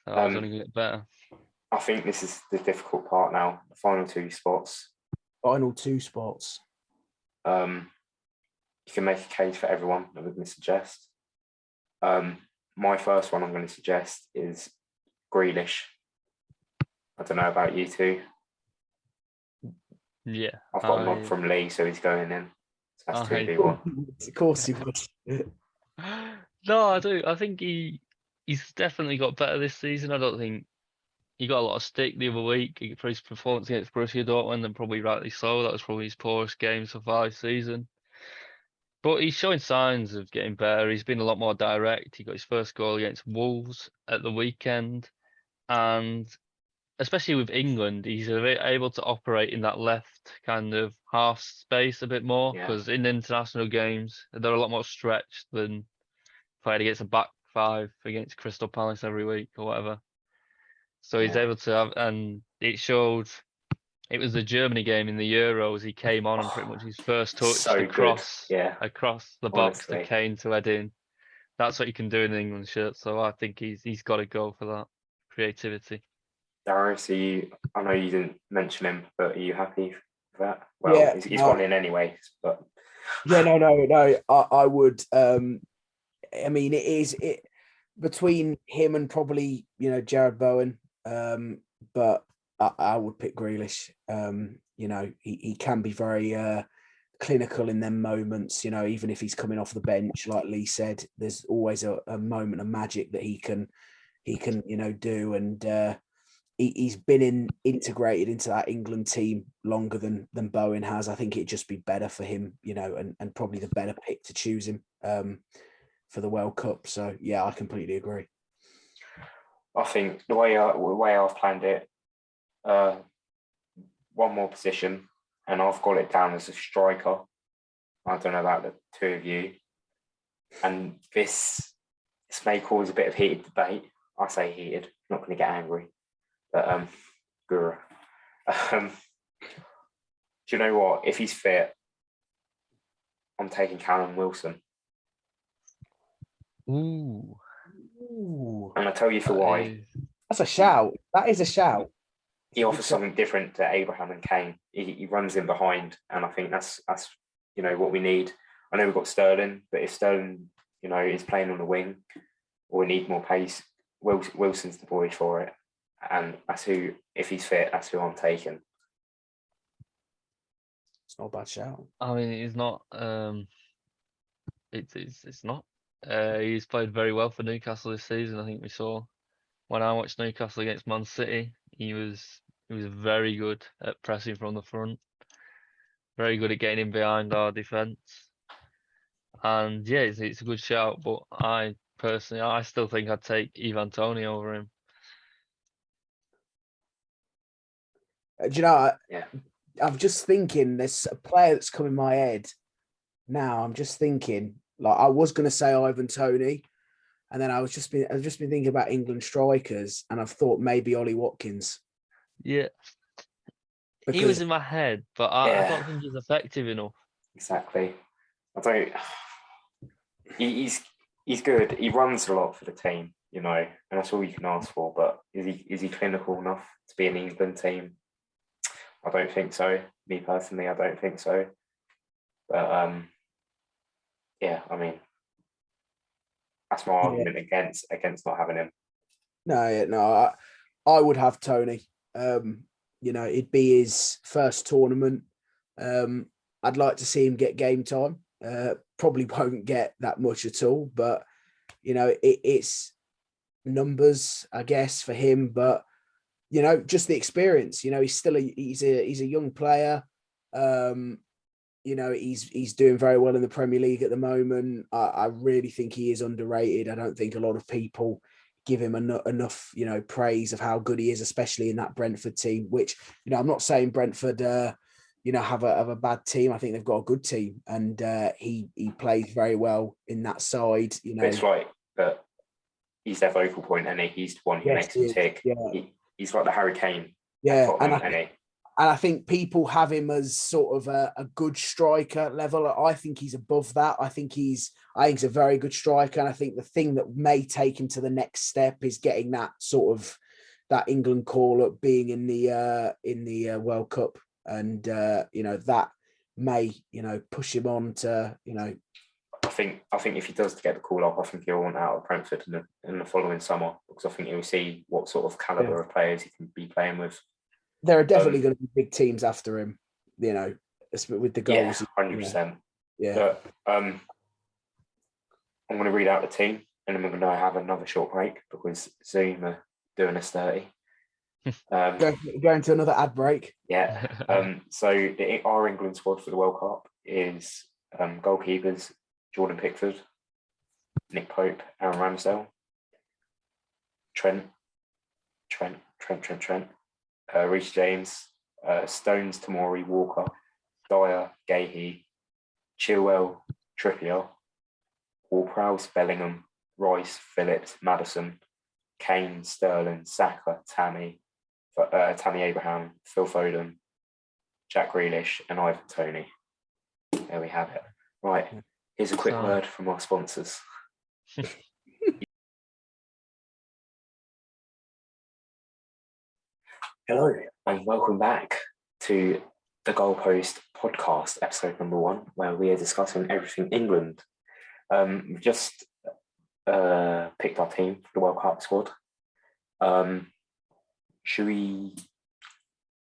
So he's only going to get better. I think this is the difficult part now. The final 2 spots. Final 2 spots. You can make a case for everyone that we're going to suggest. My first one I'm going to suggest is Grealish. I don't know about you two. Yeah. I've got a nod from Lee, so he's going in. So that's 2 people. Of course he would. No, I do. I think he's definitely got better this season. I don't think he got a lot of stick the other week for his performance against Borussia Dortmund, and probably rightly so. That was probably his poorest game so far this season. But he's showing signs of getting better. He's been a lot more direct. He got his first goal against Wolves at the weekend. And especially with England, he's able to operate in that left kind of half space a bit more. Because in international games, they're a lot more stretched than playing against a back 5 against Crystal Palace every week or whatever. So he's able to have, and it showed. It was the Germany game in the Euros. He came on and pretty much his first touch across the box to Kane to head in. That's what you can do in an England shirt. So I think he's got to go for that creativity. Darius, I know you didn't mention him, but are you happy with that? Well, he's gone in anyway. But no. I would. I mean, it between him and probably Jared Bowen. But I would pick Grealish. He can be very clinical in them moments. Even if he's coming off the bench, like Lee said, there's always a moment of magic that he can do. And he's been integrated into that England team longer than Bowen has. I think it'd just be better for him, and probably the better pick to choose him for the World Cup. So yeah, I completely agree. I think the way I've planned it, one more position, and I've got it down as a striker. I don't know about the two of you, and this may cause a bit of heated debate. I say heated, not going to get angry, but Guru. Do you know what? If he's fit, I'm taking Callum Wilson. Ooh. And I'll tell you for why. That's a shout. That is a shout. He offers something different to Abraham and Kane. He runs in behind, and I think that's what we need. I know we've got Sterling, but if Sterling is playing on the wing, or we need more pace, Wilson's the boy for it. And that's who, if he's fit, that's who I'm taking. It's not a bad shout. I mean, it's not. It's not. He's played very well for Newcastle this season. I think we saw when I watched Newcastle against Man City, he was very good at pressing from the front, very good at getting in behind our defence. And yeah, it's a good shout. But I still think I'd take Ivan Toney over him. Do you know? Yeah. I'm just thinking. There's a player that's come in my head now. I'm just thinking. Like I was going to say Ivan Toney, and then I've just been thinking about England strikers, and I've thought maybe Ollie Watkins. Yeah, he was in my head, but I don't think he's effective enough. Exactly. I don't. He's good. He runs a lot for the team, and that's all you can ask for. But is he clinical enough to be in the England team? I don't think so. Me personally, I don't think so. But yeah, I mean, that's my argument against not having him. No, I would have Toney. It'd be his first tournament. I'd like to see him get game time. Probably won't get that much at all, but it's numbers, I guess, for him. But just the experience. He's a young player. He's doing very well in the Premier League at the moment. I really think he is underrated. I don't think a lot of people give him enough, praise of how good he is, especially in that Brentford team, which, I'm not saying Brentford, have a bad team. I think they've got a good team, and he plays very well in that side. It's like that. He's their vocal point, and he's the one who makes them tick. Yeah. He's like the Harry Kane. Yeah, and I think people have him as sort of a good striker level. I think he's above that. I think he's a very good striker. And I think the thing that may take him to the next step is getting that sort of that England call up, being in the World Cup. And, that may, push him on to, I think if he does get the call up, I think he'll want out of Brentford in the following summer, because I think he'll see what sort of calibre of players he can be playing with. There are definitely going to be big teams after him, with the goals. Yeah, 100%. Yeah. But, I'm going to read out the team, and then we're going to have another short break because Zoom are doing us dirty. Going to another ad break. Yeah. So our England squad for the World Cup is goalkeepers Jordan Pickford, Nick Pope, Aaron Ramsdale, Trent, Reece James, Stones, Tomori, Walker, Dyer, Gahey, Chilwell, Trippier, Ward-Prowse, Bellingham, Rice, Phillips, Maddison, Kane, Sterling, Saka, Tammy Abraham, Phil Foden, Jack Grealish, and Ivan Toney. There we have it. Right, here's a quick word from our sponsors. Hello, and welcome back to the Goalpost podcast, episode number 1, where we are discussing everything England. We've just picked our team for the World Cup squad. Should we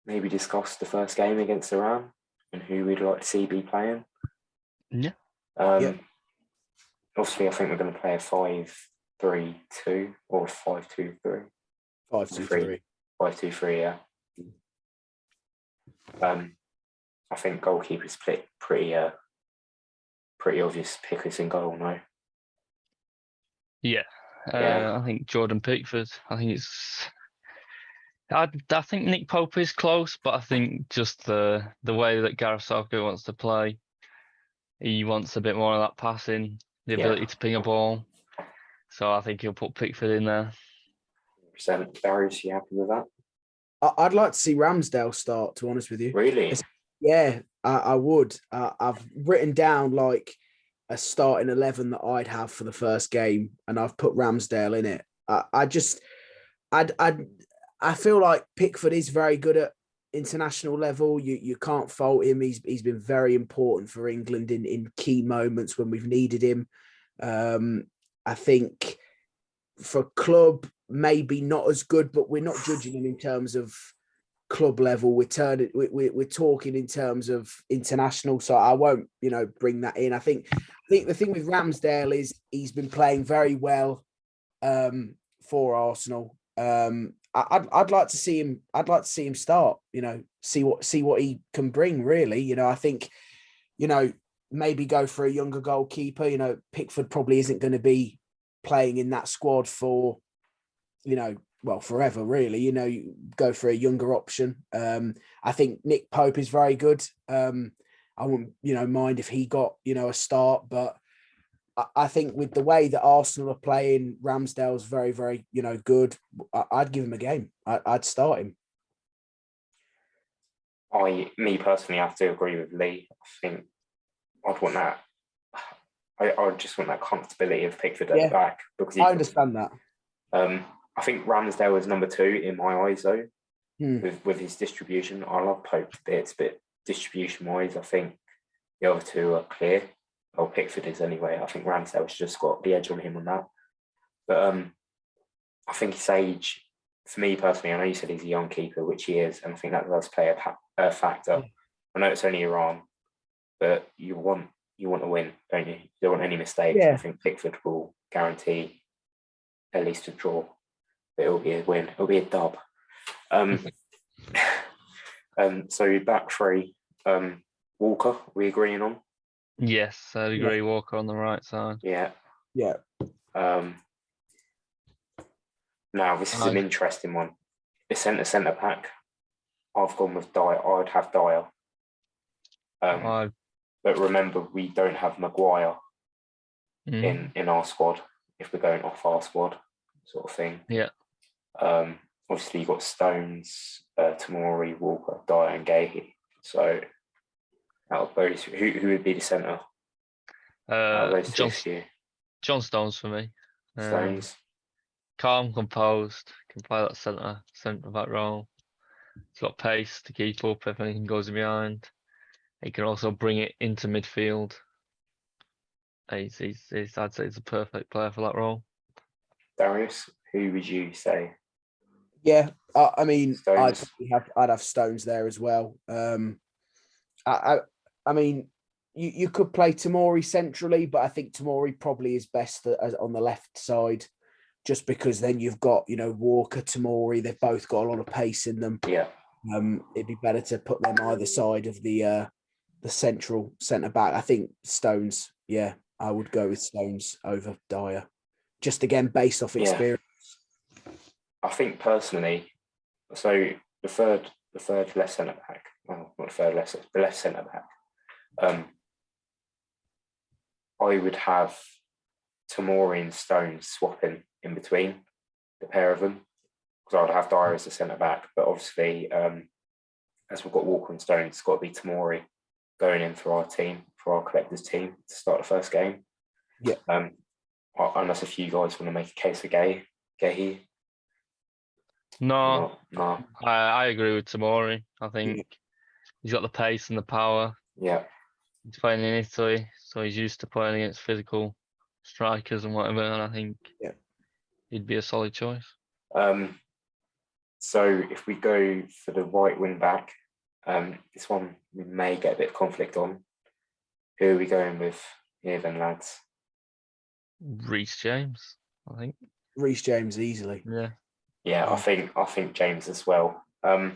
maybe discuss the first game against Iran and who we'd like to see be playing? Yeah. Obviously, I think we're going to play a 5-3-2 or 5-2-3. 5-2-3. 5-2-3, yeah. I think goalkeeper split pretty obvious pickers in goal, no? Yeah. Yeah. I think Jordan Pickford. I think it's. I think Nick Pope is close, but I think just the way that Gareth Southgate wants to play, he wants a bit more of that passing, the ability to ping a ball. So I think he'll put Pickford in there. 100%. Darius, you happy with that? I'd like to see Ramsdale start, to be honest with you. Really? Yeah, I would. I've written down like a starting 11 that I'd have for the first game, and I've put Ramsdale in it. I feel like Pickford is very good at international level. You can't fault him. He's been very important for England in key moments when we've needed him. I think for club, maybe not as good, but we're not judging him in terms of club level. We're talking in terms of international, so I won't bring that in. I think the thing with Ramsdale is he's been playing very well for Arsenal. I'd like to see him. I'd like to see him start. See what he can bring. Really, I think maybe go for a younger goalkeeper. Pickford probably isn't going to be playing in that squad for forever, really. You go for a younger option. I think Nick Pope is very good. I wouldn't mind if he got a start, but I think with the way that Arsenal are playing, Ramsdale's very, very good. I'd give him a game. I'd start him. Me personally, I have to agree with Lee. I think I'd want that. I just want that comfortability of Pickford at the back, because I understand that. I think Ramsdale is number 2 in my eyes, though, with his distribution. I love Pope bits, but distribution-wise, I think the other two are clear. Well, Pickford is anyway. I think Ramsdale's just got the edge on him on that. But I think his age, for me personally, I know you said he's a young keeper, which he is, and I think that does play a factor. I know it's only Iran, but you want to win, don't you? You don't want any mistakes. I think Pickford will guarantee at least a draw, but it'll be a win. It'll be a dub. So back 3, Walker, we agreeing on? Yes, I'd agree. Walker on the right side. Yeah. Now this is an interesting one. The centre back, I've gone with Dyer. I'd have Dyer. But remember, we don't have Maguire in our squad if we're going off our squad, sort of thing. Yeah. Obviously, you've got Stones, Tomori, Walker, Dyer, and So, out of those, who would be the centre? John Stones for me. Stones. Calm, composed, can play that centre back role. He's got pace to keep up if anything goes behind. He can also bring it into midfield. I'd say he's a perfect player for that role. Darius, who would you say? Yeah, I mean, Stones. I'd have Stones there as well. I mean, you could play Tomori centrally, but I think Tomori probably is best on the left side, just because then you've got Walker, Tomori. They've both got a lot of pace in them. Yeah. It'd be better to put them either side of the central centre back. I think Stones. Yeah, I would go with Stones over Dyer, just again based off experience. I think personally, so the third left centre back. Well, not the third left, the left centre back. I would have Tomori and Stones swapping in between the pair of them, because I'd have Dyer as the centre back. But obviously, as we've got Walker and Stones, it's got to be Tomori going in for our team, for our collectors team, to start the first game. Yeah. Unless if you guys want to make a case for Gahey. No. No. I agree with Tomori. I think he's got the pace and the power. Yeah. He's playing in Italy, so he's used to playing against physical strikers and whatever, and I think he'd be a solid choice. So if we go for the right wing back, this one we may get a bit of conflict on. Who are we going with here then, lads? Reece James, I think. Reece James easily. Yeah, I think James as well. But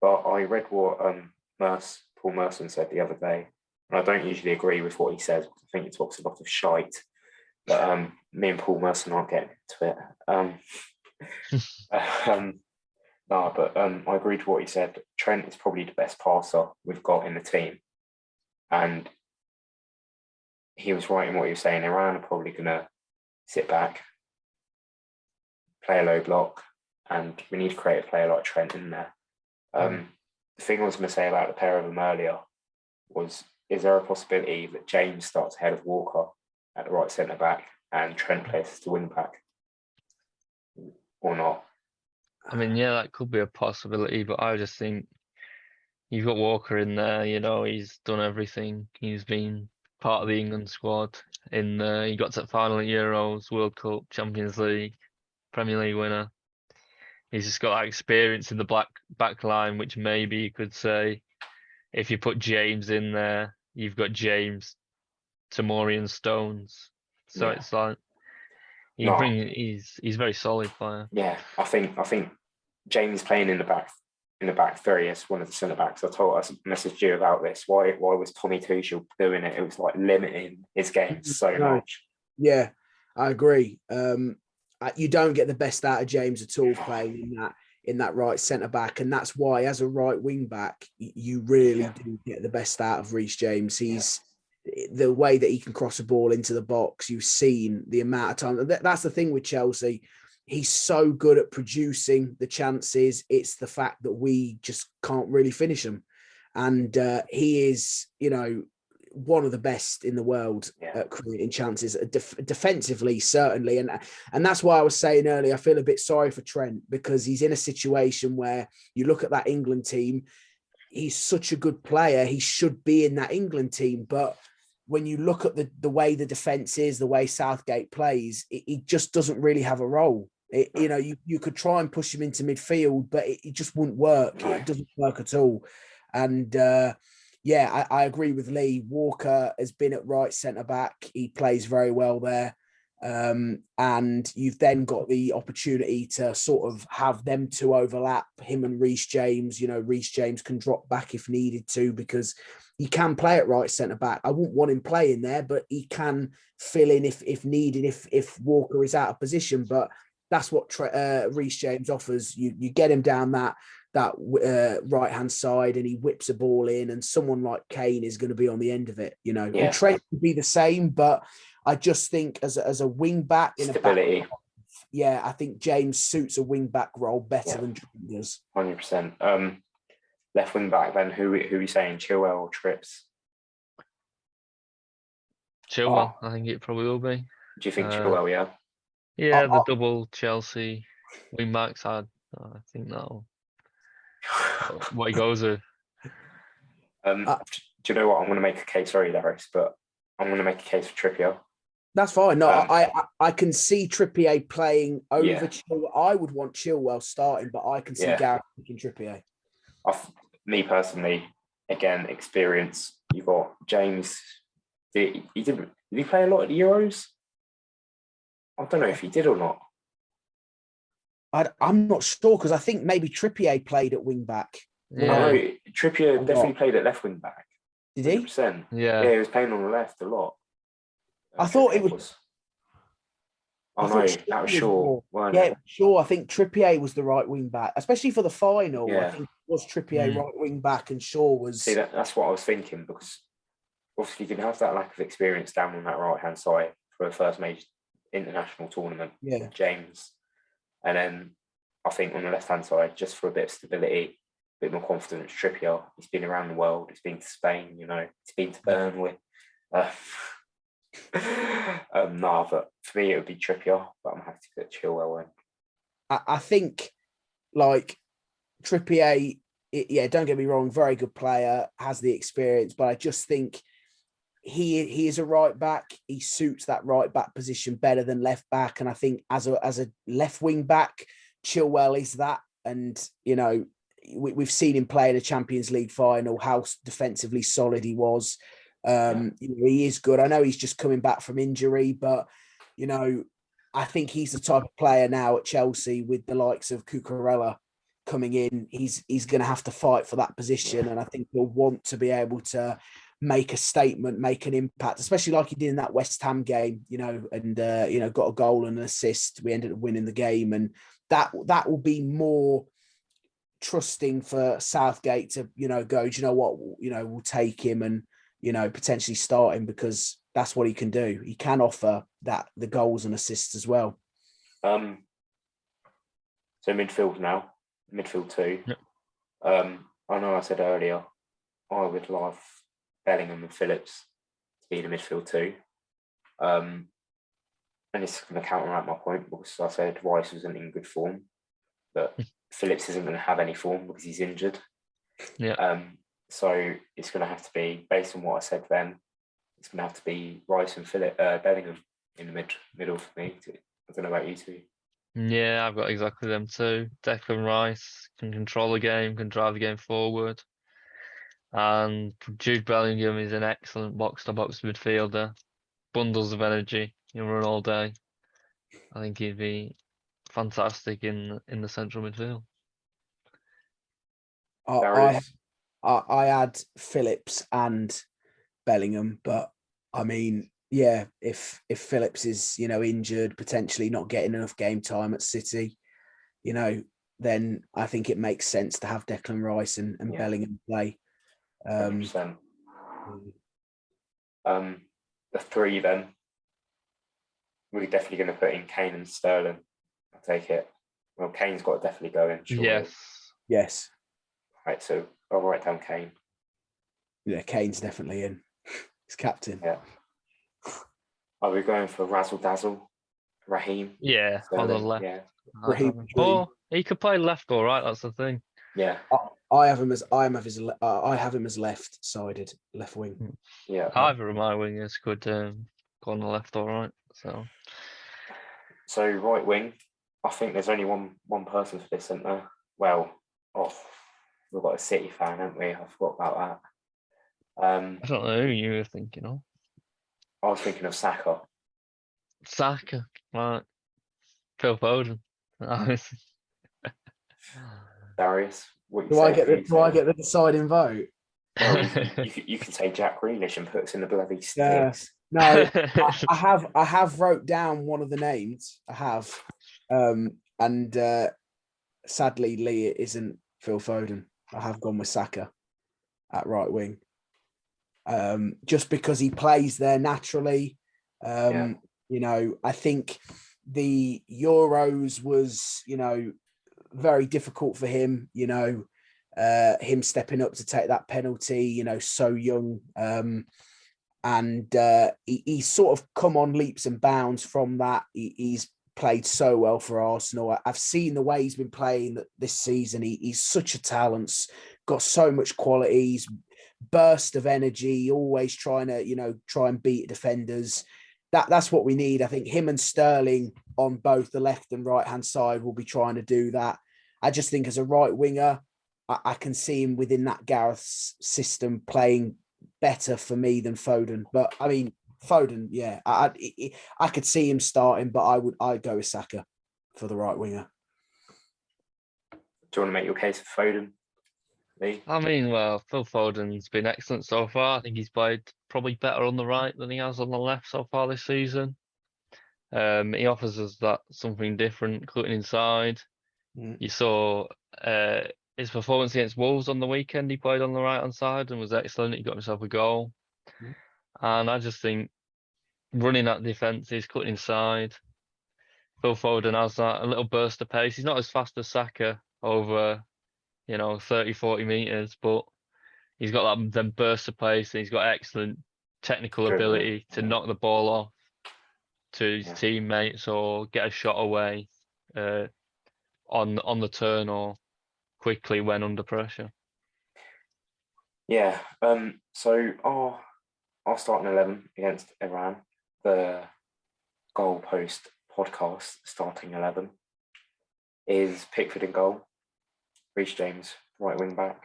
I read what Paul Merson said the other day, and I don't usually agree with what he says, because I think he talks a lot of shite. But me and Paul Merson aren't getting into it. No, but I agree to what you said. Trent is probably the best passer we've got in the team. And he was right in what he was saying. Iran are probably going to sit back, play a low block, and we need to create a player like Trent in there. The thing I was going to say about the pair of them earlier was, is there a possibility that James starts ahead of Walker at the right centre-back and Trent plays as the wing-back? Or not? I mean, yeah, that could be a possibility, but I just think you've got Walker in there, he's done everything. He's been part of the England squad he got to the final at Euros, World Cup, Champions League, Premier League winner. He's just got that experience in the back line, which maybe you could say if you put James in there, you've got James, Tomori and Stones. So it's like he's a very solid player. Yeah, I think James playing in the back three as one of the centre backs. I messaged you about this. Why was Tommy Tuchel doing it? It was like limiting his games so much. Yeah, I agree. You don't get the best out of James at all playing in that right centre back, and that's why, as a right wing back, you really do get the best out of Reece James. He's the way that he can cross a ball into the box. You've seen the amount of time. That's the thing with Chelsea. He's so good at producing the chances. It's the fact that we just can't really finish them, and he is, one of the best in the world at creating chances, defensively, certainly. And that's why I was saying earlier, I feel a bit sorry for Trent, because he's in a situation where you look at that England team, he's such a good player. He should be in that England team. But when you look at the way the defense is, the way Southgate plays, he just doesn't really have a role. You could try and push him into midfield, but it just wouldn't work. It doesn't work at all. And, I agree with Lee. Walker has been at right centre back. He plays very well there. And you've then got the opportunity to sort of have them two overlap, him and Reece James. Reece James can drop back if needed to, because he can play at right centre back. I wouldn't want him playing there, but he can fill in if needed, if Walker is out of position. But that's what Reece James offers. You get him down that right hand side, and he whips a ball in, and someone like Kane is going to be on the end of it. And Trent would be the same, but I just think as a wing back in stability. I think James suits a wing back role better than Trent does. 100%. Left wing back then, who are you saying, Chilwell or Trips? Chilwell, I think it probably will be. Do you think Chilwell? Yeah, the double Chelsea wing backs. I think that'll what he goes with. Do you know what? I'm going to make a case. Sorry, Darius, but I'm going to make a case for Trippier. That's fine. No, I can see Trippier playing over Chilwell. I would want Chilwell starting, but I can see Gareth picking Trippier. Me personally, again, experience. You got James. Did he play a lot at the Euros? I don't know if he did or not. I'm not sure, because I think maybe Trippier played at wing back. Yeah. I know Trippier definitely played at left wing back. Did he? 100%. Yeah, he was playing on the left a lot. I thought it was. Oh no, that was Shaw. Sure. I think Trippier was the right wing back, especially for the final. Yeah. I think it was Trippier right wing back, and Shaw was. See, that's what I was thinking, because obviously you can have that lack of experience down on that right hand side for a first major international tournament. Yeah, James, and then I think on the left hand side, just for a bit of stability, a bit more confidence, Trippier. He's been around the world. He's been to Spain. He's been to Burnley. But for me it would be Trippier, but I'm happy to put Chilwell in. I think, like, Trippier, don't get me wrong, very good player, has the experience, but I just think he is a right back. He suits that right back position better than left back, and I think as a left wing back, Chilwell is that. And we've seen him play in a Champions League final, how defensively solid he was. He is good. I know he's just coming back from injury, but I think he's the type of player now at Chelsea, with the likes of Cucurella coming in. He's going to have to fight for that position, and I think he'll want to be able to make a statement, make an impact, especially like he did in that West Ham game, and got a goal and an assist. We ended up winning the game, and that will be more trusting for Southgate to, go, do you know what, we'll take him and, potentially start him, because that's what he can do. He can offer the goals and assists as well. So midfield now, midfield 2. Yep. I know I said earlier, I would love Bellingham and Phillips to be the midfield 2. And it's going to counteract my point, because I said Rice wasn't in good form, but Phillips isn't going to have any form because he's injured. Yeah. So it's going to have to be, based on what I said then, it's going to have to be Rice and Bellingham in the middle for me. I don't know about you two. Yeah, I've got exactly them too. Declan Rice can control the game, can drive the game forward. And Jude Bellingham is an excellent box-to-box midfielder. Bundles of energy. He'll run all day. I think he'd be fantastic in the central midfield. I had Phillips and Bellingham, but I mean, yeah, if Phillips is, injured, potentially not getting enough game time at City, then I think it makes sense to have Declan Rice and Bellingham play. 100%. The 3 then, we're definitely going to put in Kane and Sterling. I'll take it. Well, Kane's got to definitely go in. Sure. Yes. Right, so I'll write down Kane. Yeah, Kane's definitely in. He's captain. Yeah. Are we going for Razzle Dazzle? Raheem? Yeah, Sterling? on the left. Yeah. Raheem. Or he could play left or right. That's the thing. Yeah. I have him as left-sided, left wing. Yeah. Either of my wingers could go on the left or right. So right wing, I think there's only one person for this, isn't there? Well, we've got a City fan, haven't we? I forgot about that. I don't know who you were thinking of. I was thinking of Saka. Saka, right? Phil Foden. Darius, what Do I get the deciding vote? Well, you can say Jack Grealish and put us in the bloody sticks. Yeah. No, I have wrote down one of the names. I have, and sadly, Lee, it isn't Phil Foden. I have gone with Saka at right wing, just because he plays there naturally. I think the Euros was, very difficult for him. Him stepping up to take that penalty. So young. And he's sort of come on leaps and bounds from that. He's played so well for Arsenal. I've seen the way he's been playing this season. He's such a talent, got so much quality. He's burst of energy, always trying to, try and beat defenders. That's what we need. I think him and Sterling on both the left and right hand side will be trying to do that. I just think as a right winger, I can see him within that Gareth's system playing better for me than Foden. But I mean, Foden, yeah, I could see him starting, but I'd go with Saka for the right winger. Do you want to make your case for Foden, Lee? I mean, well, Phil Foden's been excellent so far. I think he's played probably better on the right than he has on the left so far this season. He offers us that something different, cutting inside. You saw his performance against Wolves on the weekend. He played on the right-hand side and was excellent. He got himself a goal. And I just think running at defences, cutting inside, Phil Foden has that a little burst of pace. He's not as fast as Saka over, 30, 40 metres, but he's got that then burst of pace and he's got excellent technical ability to knock the ball off to his teammates or get a shot away on the turn or quickly when under pressure. Yeah. So our starting 11 against Iran, the Goalpost podcast starting 11 is Pickford in goal, Reece James right wing back,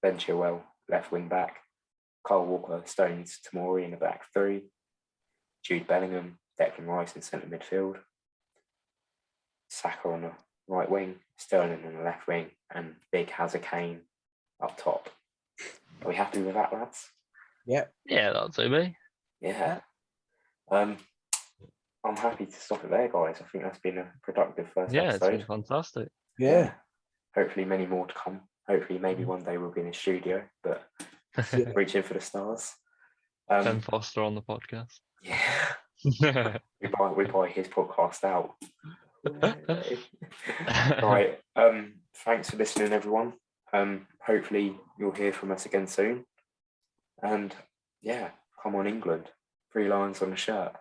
Ben Chilwell left wing back, Kyle Walker, Stones, Tomori in the back 3, Jude Bellingham, Declan Rice in centre midfield, Saka on the right wing, Sterling on the left wing, and Big Hazard Kane up top. Are we happy with that, lads? Yeah. Yeah, that'll do me. Yeah. I'm happy to stop it there, guys. I think that's been a productive first Yeah, it's been episode. fantastic. Yeah. Hopefully many more to come. Hopefully maybe one day we'll be in a studio, but reaching for the stars. Ben Foster on the podcast. Yeah. we buy his podcast out. All right. Thanks for listening, everyone. Hopefully you'll hear from us again soon. And yeah, come on, England. 3 lines on the shirt.